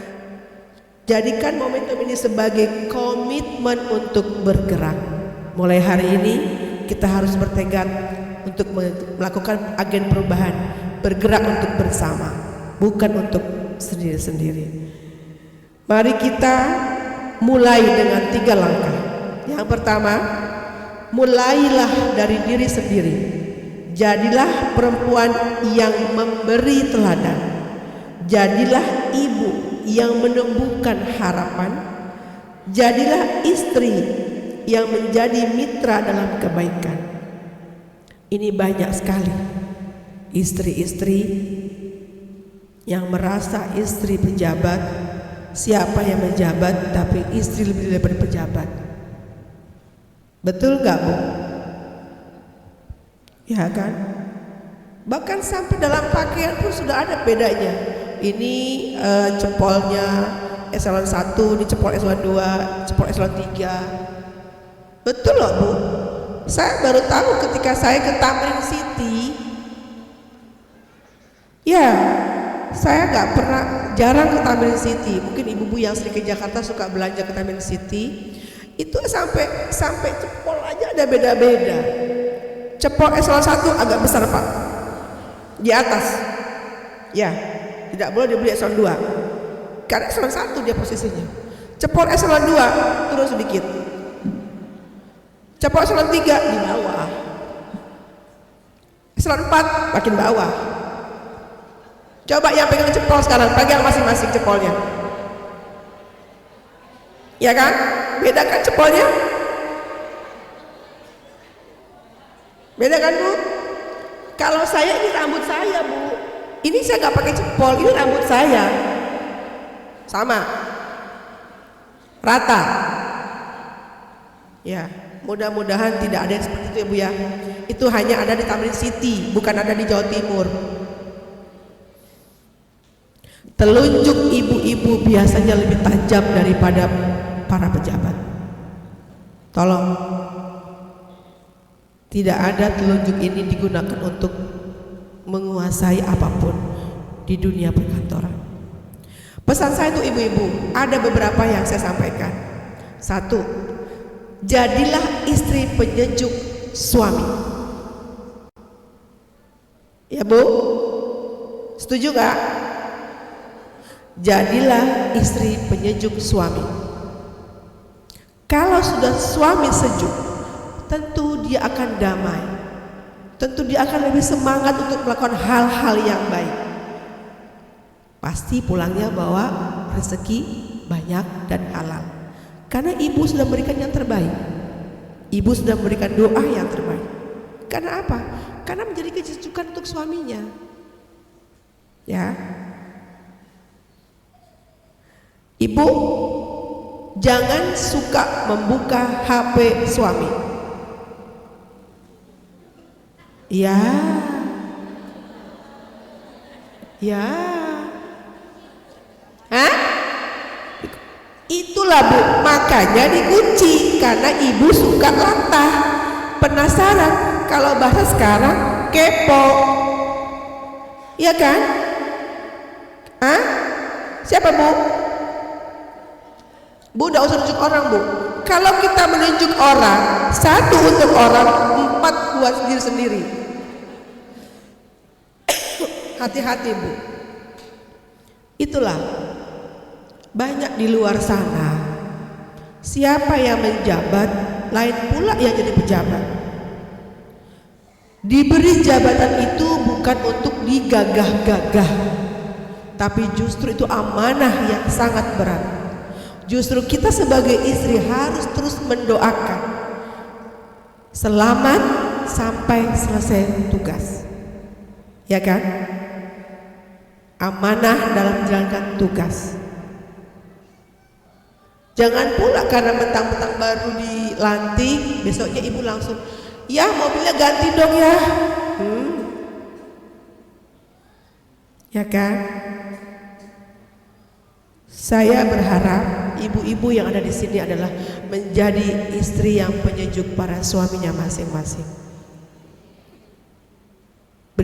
Jadikan momentum ini sebagai komitmen untuk bergerak. Mulai hari ini kita harus bertekad untuk melakukan agen perubahan, bergerak untuk bersama, bukan untuk sendiri-sendiri. Mari kita mulai dengan 3 langkah. Yang pertama, mulailah dari diri sendiri. Jadilah perempuan yang memberi teladan. Jadilah ibu yang menumbuhkan harapan. Jadilah istri yang menjadi mitra dalam kebaikan. Ini banyak sekali istri-istri yang merasa istri pejabat. Siapa yang menjabat tapi istri lebih daripada pejabat. Betul nggak, Bu? Ya kan? Bahkan sampai dalam pakaian pun sudah ada bedanya. Ini cepolnya eselon 1, ini cepol eselon 2, cepol eselon 3. Betul loh, Bu. Saya baru tahu ketika saya ke Tamrin City. Ya, saya nggak pernah, jarang ke Tamrin City. Mungkin ibu-ibu yang sering ke Jakarta suka belanja ke Tamrin City. Itu sampai cepol aja ada beda-beda. Cepol eselon 1 agak besar, Pak, di atas. Ya, tidak boleh dibeli eselon 2 karena eselon 1 dia posisinya. Cepol eselon 2 turun sedikit. Cepol eselon 3 di bawah. Eselon 4 makin bawah. Coba yang pegang cepol sekarang, pegang masing-masing cepolnya. Ya kan? Bedakan cepolnya? Beda kan, Bu? Kalau saya, ini rambut saya, Bu. Ini saya nggak pakai cepol, ini rambut saya. Sama. Rata. Ya, mudah-mudahan tidak ada yang seperti itu, ya, Bu ya. Itu hanya ada di Tamrin City, bukan ada di Jawa Timur. Telunjuk ibu-ibu biasanya lebih tajam daripada para pejabat. Tolong, tidak ada telunjuk ini digunakan untuk menguasai apapun di dunia perkantoran. Pesan saya untuk ibu-ibu, ada beberapa yang saya sampaikan. 1, jadilah istri penyejuk suami. Ya, Bu? Setuju gak? Jadilah istri penyejuk suami. Kalau sudah suami sejuk, tentu dia akan damai. Tentu dia akan lebih semangat untuk melakukan hal-hal yang baik. Pasti pulangnya bawa rezeki banyak dan halal. Karena ibu sudah memberikan yang terbaik. Ibu sudah memberikan doa yang terbaik. Karena apa? Karena menjadi kesejukan untuk suaminya. Ya. Ibu, jangan suka membuka HP suami. Ya. Ya. Hah? Itulah, Bu, makanya dikunci karena ibu suka latah, penasaran, kalau bahasa sekarang kepo. Iya kan? Hah? Siapa, Bu? Bu, tidak usah nunjuk orang, Bu. Kalau kita menunjuk orang, 1 untuk orang, 4 buat sendiri-sendiri. Hati-hati, Bu. Itulah, banyak di luar sana. Siapa yang menjabat, lain pula yang jadi pejabat. Diberi jabatan itu bukan untuk digagah-gagah, tapi justru itu amanah yang sangat berat. Justru kita sebagai istri harus terus mendoakan selamat sampai selesai tugas. Ya kan? Amanah dalam menjalankan tugas. Jangan pula karena mentang-mentang baru dilantik, besoknya ibu langsung, ya mobilnya ganti dong ya. Ya kan? Saya berharap ibu-ibu yang ada di sini adalah menjadi istri yang penyejuk para suaminya masing-masing.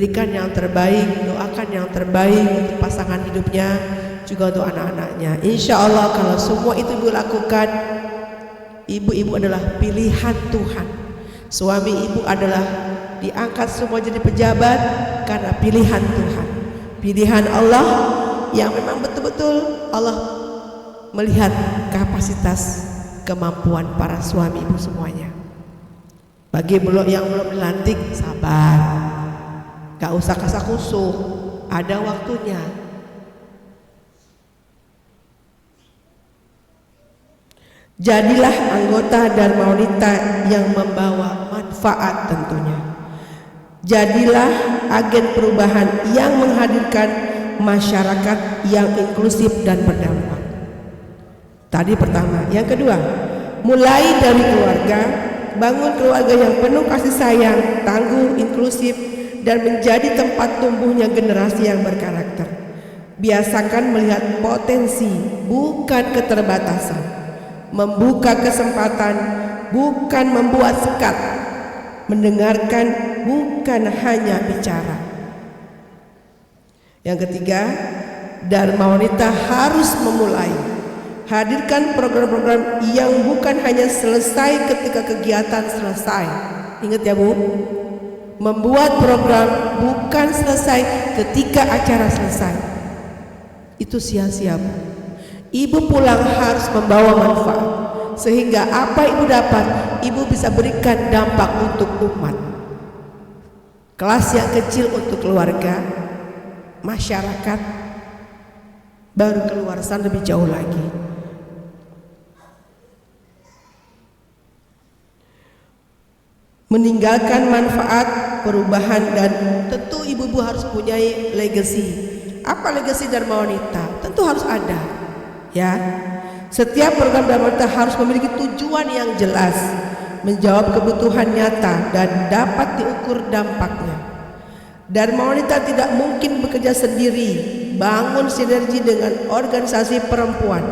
berikan yang terbaik, doakan yang terbaik untuk pasangan hidupnya, juga untuk anak-anaknya. Insya Allah kalau semua itu ibu lakukan, ibu-ibu adalah pilihan Tuhan. Suami ibu adalah diangkat semua jadi pejabat karena pilihan Tuhan, pilihan Allah yang memang betul-betul Allah melihat kapasitas kemampuan para suami ibu semuanya. Bagi yang belum dilantik, sabar, gak usah kasak-kusuk, ada waktunya. Jadilah anggota Dharma Wanita yang membawa manfaat tentunya. Jadilah agen perubahan yang menghadirkan masyarakat yang inklusif dan berdampak. Tadi pertama. Yang kedua, mulai dari keluarga, bangun keluarga yang penuh kasih sayang, tangguh, inklusif, dan menjadi tempat tumbuhnya generasi yang berkarakter. Biasakan melihat potensi, bukan keterbatasan. Membuka kesempatan, bukan membuat sekat. Mendengarkan, bukan hanya bicara. Yang ketiga, Dharma Wanita harus memulai. Hadirkan program-program yang bukan hanya selesai ketika kegiatan selesai. Ingat ya Bu, membuat program bukan selesai ketika acara selesai. Itu sia-sia Bu. Ibu pulang harus membawa manfaat, sehingga apa ibu dapat, ibu bisa berikan dampak untuk umat. Kelas yang kecil untuk keluarga, masyarakat, baru keluar sana lebih jauh lagi. Meninggalkan manfaat, perubahan, dan tentu ibu-ibu harus punya legacy. Apa legacy Dharma Wanita? Tentu harus ada, ya. Setiap program Dharma Wanita harus memiliki tujuan yang jelas, menjawab kebutuhan nyata, dan dapat diukur dampaknya. Dharma Wanita tidak mungkin bekerja sendiri, bangun sinergi dengan organisasi perempuan,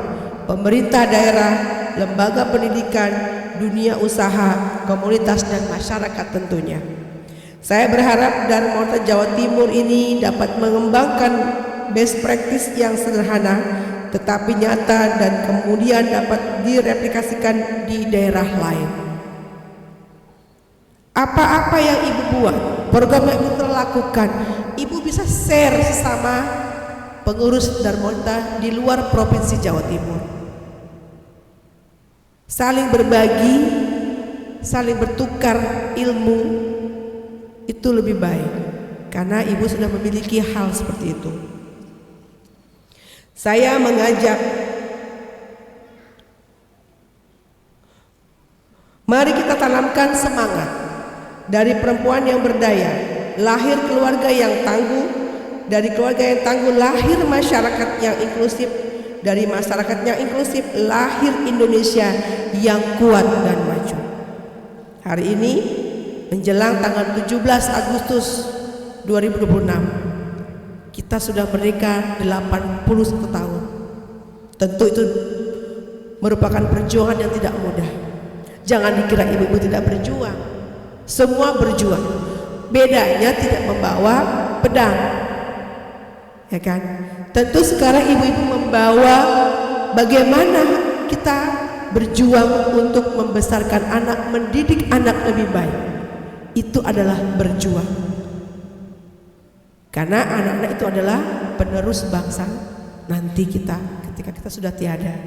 pemerintah daerah, lembaga pendidikan, dunia usaha, komunitas, dan masyarakat tentunya. Saya berharap Dharma Wanita Jawa Timur ini dapat mengembangkan best practice yang sederhana tetapi nyata dan kemudian dapat direplikasikan di daerah lain. Apa-apa yang ibu buat, program yang ibu telah lakukan, ibu bisa share sesama pengurus Dharma Wanita di luar Provinsi Jawa Timur. Saling berbagi, saling bertukar ilmu, itu lebih baik karena ibu sudah memiliki hal seperti itu. Saya mengajak, mari kita tanamkan semangat dari perempuan yang berdaya, lahir keluarga yang tangguh, dari keluarga yang tangguh lahir masyarakat yang inklusif, dari masyarakat yang inklusif lahir Indonesia yang kuat dan maju. Hari ini menjelang tanggal 17 Agustus 2026 kita sudah merdeka 81 tahun. Tentu itu merupakan perjuangan yang tidak mudah. Jangan dikira ibu-ibu tidak berjuang. Semua berjuang. Bedanya tidak membawa pedang, ya kan? Tentu sekarang ibu-ibu membawa bagaimana kita berjuang untuk membesarkan anak, mendidik anak lebih baik. Itu adalah berjuang. Karena anak-anak itu adalah penerus bangsa nanti kita ketika kita sudah tiada.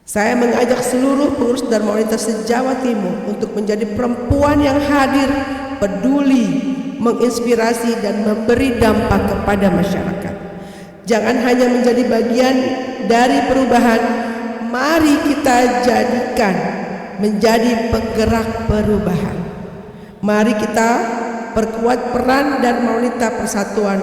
Saya mengajak seluruh pengurus Dharma Wanita se-Jawa Timur untuk menjadi perempuan yang hadir, peduli, menginspirasi dan memberi dampak kepada masyarakat. Jangan hanya menjadi bagian dari perubahan, mari kita jadikan menjadi penggerak perubahan. Mari kita perkuat peran Dharma Wanita Persatuan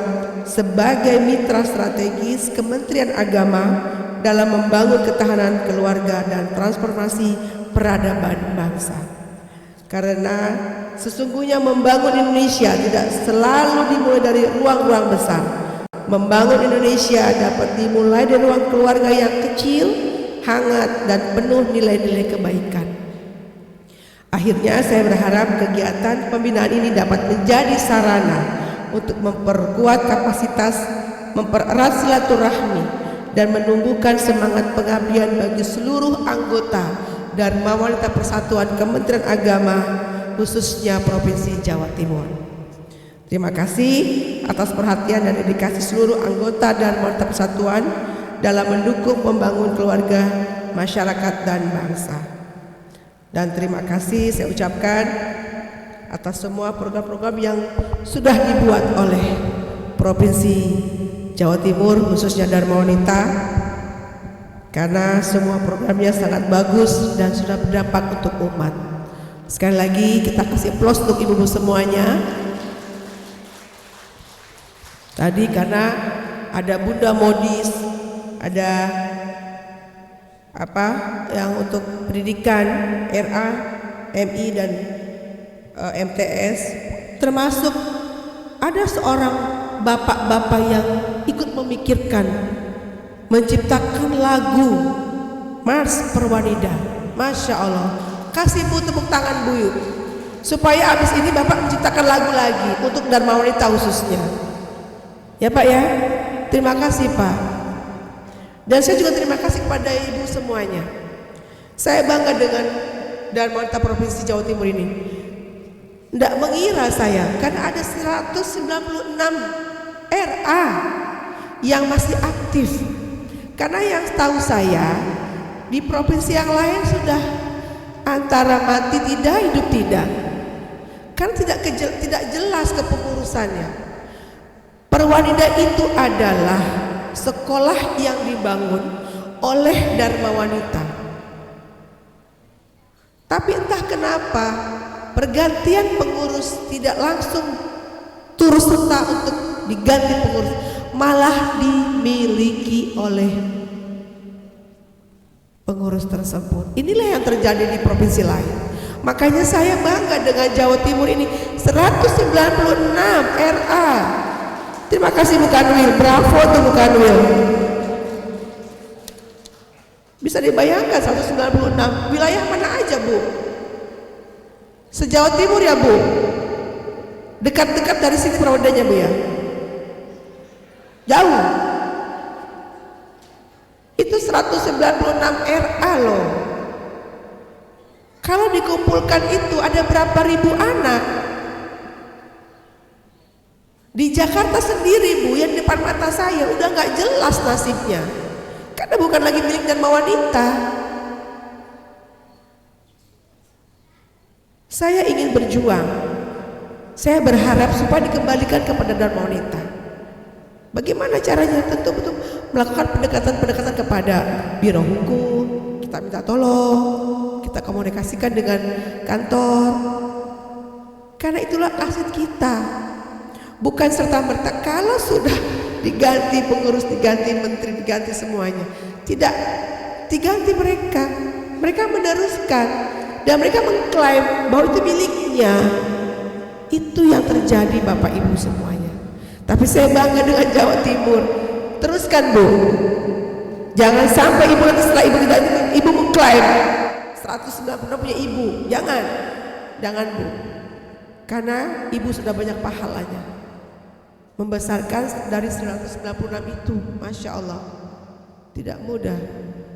sebagai mitra strategis Kementerian Agama dalam membangun ketahanan keluarga dan transformasi peradaban bangsa. Karena sesungguhnya membangun Indonesia tidak selalu dimulai dari ruang-ruang besar. Membangun Indonesia dapat dimulai dari ruang keluarga yang kecil, hangat, dan penuh nilai-nilai kebaikan. Akhirnya saya berharap kegiatan pembinaan ini dapat menjadi sarana untuk memperkuat kapasitas, mempererat silaturahmi, dan menumbuhkan semangat pengabdian bagi seluruh anggota Dharma Wanita Persatuan Kementerian Agama, khususnya Provinsi Jawa Timur. Terima kasih atas perhatian dan dedikasi seluruh anggota Dharma Wanita Persatuan dalam mendukung membangun keluarga, masyarakat, dan bangsa. Dan terima kasih saya ucapkan atas semua program-program yang sudah dibuat oleh Provinsi Jawa Timur, khususnya Dharma Wanita, karena semua programnya sangat bagus dan sudah berdampak untuk umat. Sekali lagi kita kasih aplaus untuk ibu-ibu semuanya. Tadi karena ada Bunda Modis, ada yang untuk pendidikan RA, MI, dan MTS, termasuk ada seorang bapak-bapak yang ikut memikirkan menciptakan lagu Mars Perwanida. Masya Allah, kasih Bu tepuk tangan Bu yuk, supaya abis ini Bapak menciptakan lagu lagi untuk Dharma Wanita khususnya ya Pak ya. Terima kasih Pak. Dan saya juga terima kasih kepada ibu semuanya. Saya bangga dengan Dharma Wanita Provinsi Jawa Timur ini. Tidak mengira saya, karena ada 196 RA yang masih aktif. Karena yang tahu saya, di provinsi yang lain sudah antara mati tidak, hidup tidak. Kan tidak jelas kepengurusannya. Perwanida itu adalah sekolah yang dibangun oleh Dharma Wanita. Tapi entah kenapa pergantian pengurus tidak langsung turut serta untuk diganti pengurus, malah dimiliki oleh pengurus tersebut. Inilah yang terjadi di provinsi lain. Makanya saya bangga dengan Jawa Timur ini 196 RA. Terima kasih Bu Kanwil, bravo untuk Bu Kanwil. Bisa dibayangkan 196 wilayah mana aja Bu? Se-Jawa Timur ya Bu? Dekat-dekat dari sini Perwadanya Bu ya? Jauh. Itu 196 RA loh. Kalau dikumpulkan itu ada berapa ribu anak? Di Jakarta sendiri Bu, yang depan mata saya udah nggak jelas nasibnya, karena bukan lagi milik Dharma Wanita. Saya ingin berjuang. Saya berharap supaya dikembalikan kepada Dharma Wanita. Bagaimana caranya? Tentu betul melakukan pendekatan-pendekatan kepada Biro Hukum. Kita minta tolong, kita komunikasikan dengan kantor. Karena itulah aset kita. Bukan serta-merta kalau sudah diganti pengurus, diganti menteri, diganti semuanya. Tidak, diganti mereka. Mereka meneruskan dan mereka mengklaim bahwa itu miliknya. Itu yang terjadi Bapak Ibu semuanya. Tapi saya bangga dengan Jawa Timur. Teruskan Bu. Jangan sampai ibu nanti setelah ibu tidak, ibu mengklaim 190 punya ibu. Jangan Bu. Karena ibu sudah banyak pahalanya. Membesarkan dari 196 itu, Masya Allah, tidak mudah.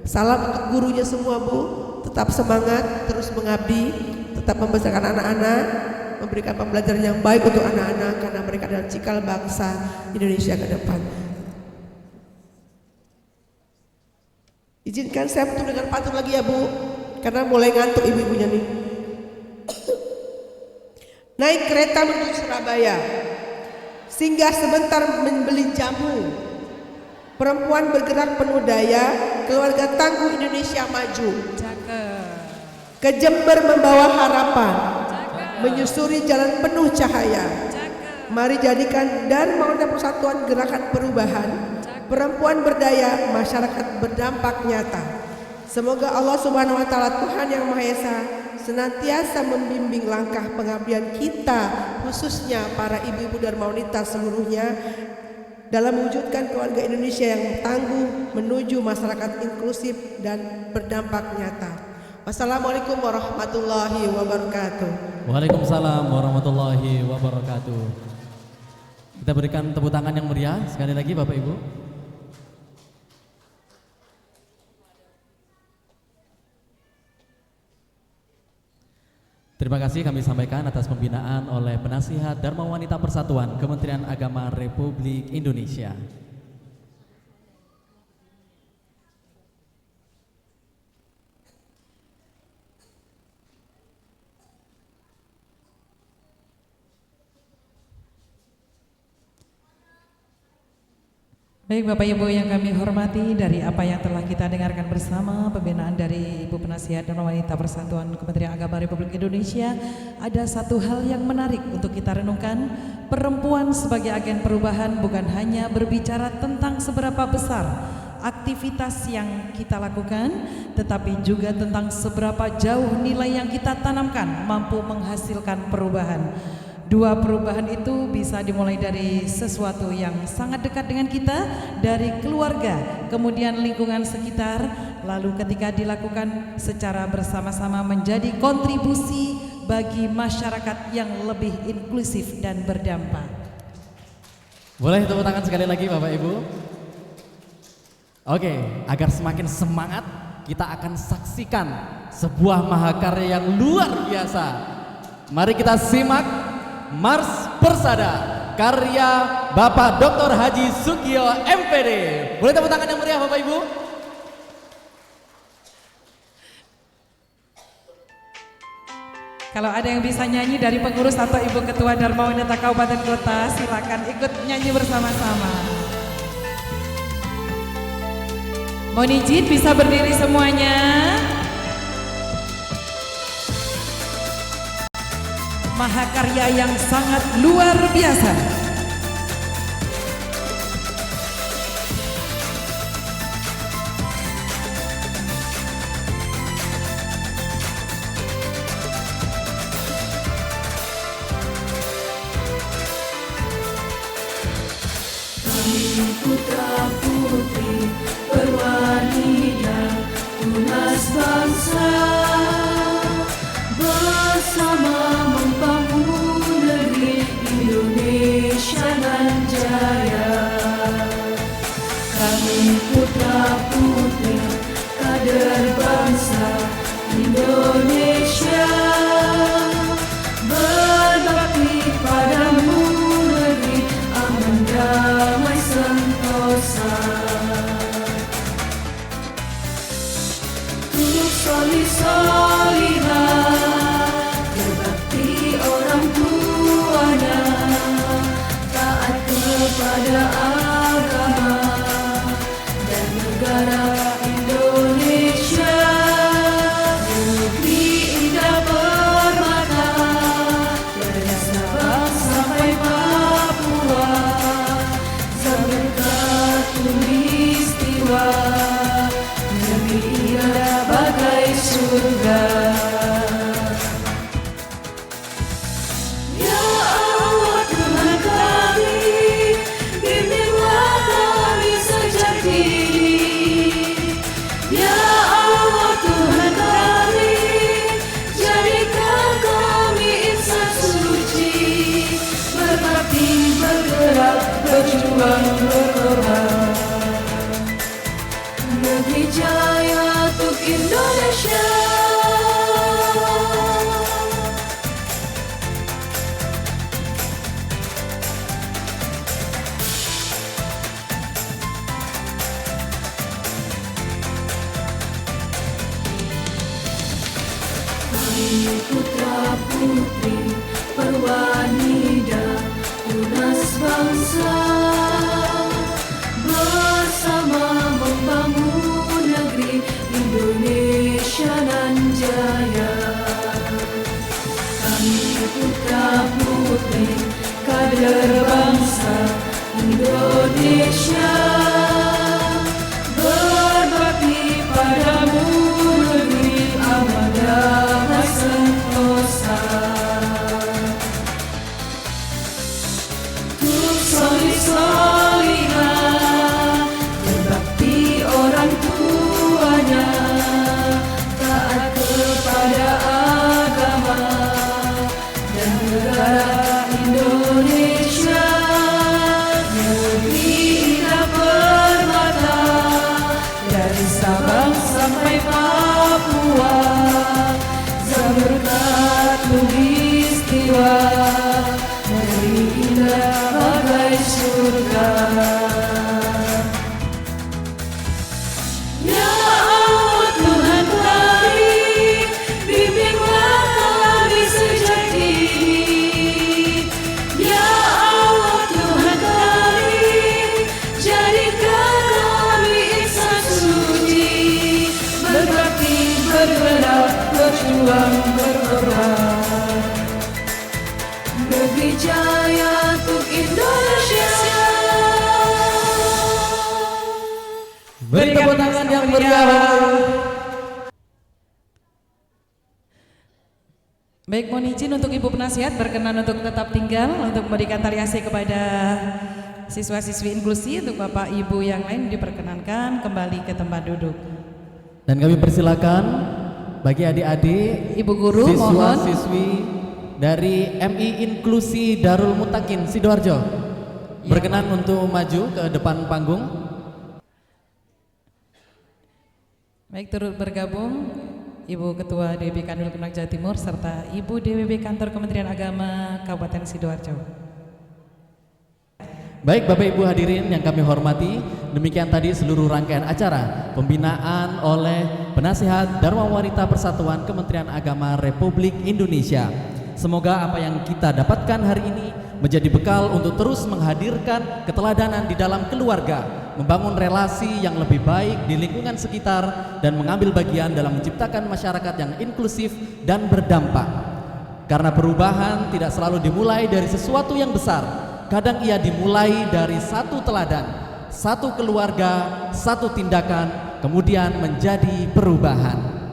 Salam untuk gurunya semua Bu, tetap semangat, terus mengabdi, tetap membesarkan anak-anak, memberikan pembelajaran yang baik untuk anak-anak, karena mereka adalah cikal bangsa Indonesia ke depan. Izinkan saya betul dengan pantun lagi ya Bu, karena mulai ngantuk ibu-ibunya nih. Naik kereta menuju Surabaya, singgah sebentar membeli jamu. Perempuan bergerak penuh daya, keluarga tangguh Indonesia maju. Ke Jember membawa harapan, menyusuri jalan penuh cahaya. Mari jadikan Dharma Wanita Persatuan gerakan perubahan. Perempuan berdaya, masyarakat berdampak nyata. Semoga Allah Subhanahu wa Ta'ala, Tuhan yang Maha Esa, senantiasa membimbing langkah pengabdian kita, khususnya para ibu-ibu Dharma Wanita seluruhnya, dalam mewujudkan keluarga Indonesia yang tangguh menuju masyarakat inklusif dan berdampak nyata. Wassalamualaikum warahmatullahi wabarakatuh. Waalaikumsalam warahmatullahi wabarakatuh. Kita berikan tepuk tangan yang meriah sekali lagi Bapak Ibu. Terima kasih kami sampaikan atas pembinaan oleh Penasihat Dharma Wanita Persatuan Kementerian Agama Republik Indonesia. Baik Bapak Ibu yang kami hormati, dari apa yang telah kita dengarkan bersama pembinaan dari Ibu Penasihat Dharma Wanita Persatuan Kementerian Agama Republik Indonesia, ada satu hal yang menarik untuk kita renungkan. Perempuan sebagai agen perubahan bukan hanya berbicara tentang seberapa besar aktivitas yang kita lakukan, tetapi juga tentang seberapa jauh nilai yang kita tanamkan mampu menghasilkan perubahan. Dua perubahan itu bisa dimulai dari sesuatu yang sangat dekat dengan kita, dari keluarga, kemudian lingkungan sekitar, lalu ketika dilakukan secara bersama-sama menjadi kontribusi bagi masyarakat yang lebih inklusif dan berdampak. Boleh tepuk tangan sekali lagi Bapak Ibu. Oke, agar semakin semangat kita akan saksikan sebuah mahakarya yang luar biasa. Mari kita simak Mars Persada karya Bapak Dr. Haji Sugio MPD. Boleh tepuk tangan yang meriah Bapak Ibu? Kalau ada yang bisa nyanyi dari pengurus atau Ibu Ketua Dharma Wanita Kabupaten Kota, silakan ikut nyanyi bersama-sama. Mohon izin bisa berdiri semuanya. Mahakarya yang sangat luar biasa. Kami putra putri berwanita tunas bangsa, bersama membangun negeri Indonesia nan jaya. Kami putra putri kader bangsa Indonesia, berbakti padamu negeri aman damai sentosa. Tulus solih-solihah, berbakti orang tuanya, taat kepada agama dan negara Indonesia. Negeri indah permata dari Sabang sampai Papua, Samudra Khatulistiwa, negeri indah bagai surga. Ya Allah Tuhan kami, bimbinglah kami sejati. Ya Allah Tuhan kami, jadikan kami insan suci, berbakti, bergerak, berjuang, berkorban. Negeri jaya untuk Indonesia. Kami putra putri perwanita tunas bangsa, bersama membangun negeri Indonesia nan jaya. Kami putra putri kader bangsa Indonesia, berbakti padamu negeri aman damai sentosa. Tulus solih-solihah, berbakti orang tuanya, taat kepada agama dan negara Indonesia. Papua, Zaberkat Lugistiwa, negeri indah bagai surga. Ya Allah Tuhan kami, bimbinglah kami sejak dini. Ya Allah Tuhan kami, jadikan kami insan suci, berbakti, bergerak, berjuang, berkorban. Negeri jaya untuk Indonesia. Beri tepuk tangan yang meriah. Baik, mohon izin untuk Ibu Penasihat berkenan untuk tetap tinggal untuk memberikan tariasi kepada siswa-siswi inklusi. Untuk Bapak Ibu yang lain diperkenankan kembali ke tempat duduk. Dan kami persilakan bagi adik-adik, Ibu Guru, mohon. siswa-siswi dari MI Inklusi Darul Mutakin Sidoarjo berkenan untuk maju ke depan panggung. Baik, turut bergabung Ibu Ketua DPP Kanwil Kemenag Jawa Timur serta Ibu DPP Kantor Kementerian Agama Kabupaten Sidoarjo. Baik Bapak Ibu hadirin yang kami hormati, demikian tadi seluruh rangkaian acara pembinaan oleh Penasihat Dharma Wanita Persatuan Kementerian Agama Republik Indonesia. Semoga apa yang kita dapatkan hari ini menjadi bekal untuk terus menghadirkan keteladanan di dalam keluarga, membangun relasi yang lebih baik di lingkungan sekitar, dan mengambil bagian dalam menciptakan masyarakat yang inklusif dan berdampak. Karena perubahan tidak selalu dimulai dari sesuatu yang besar, kadang ia dimulai dari satu teladan, satu keluarga, satu tindakan, kemudian menjadi perubahan.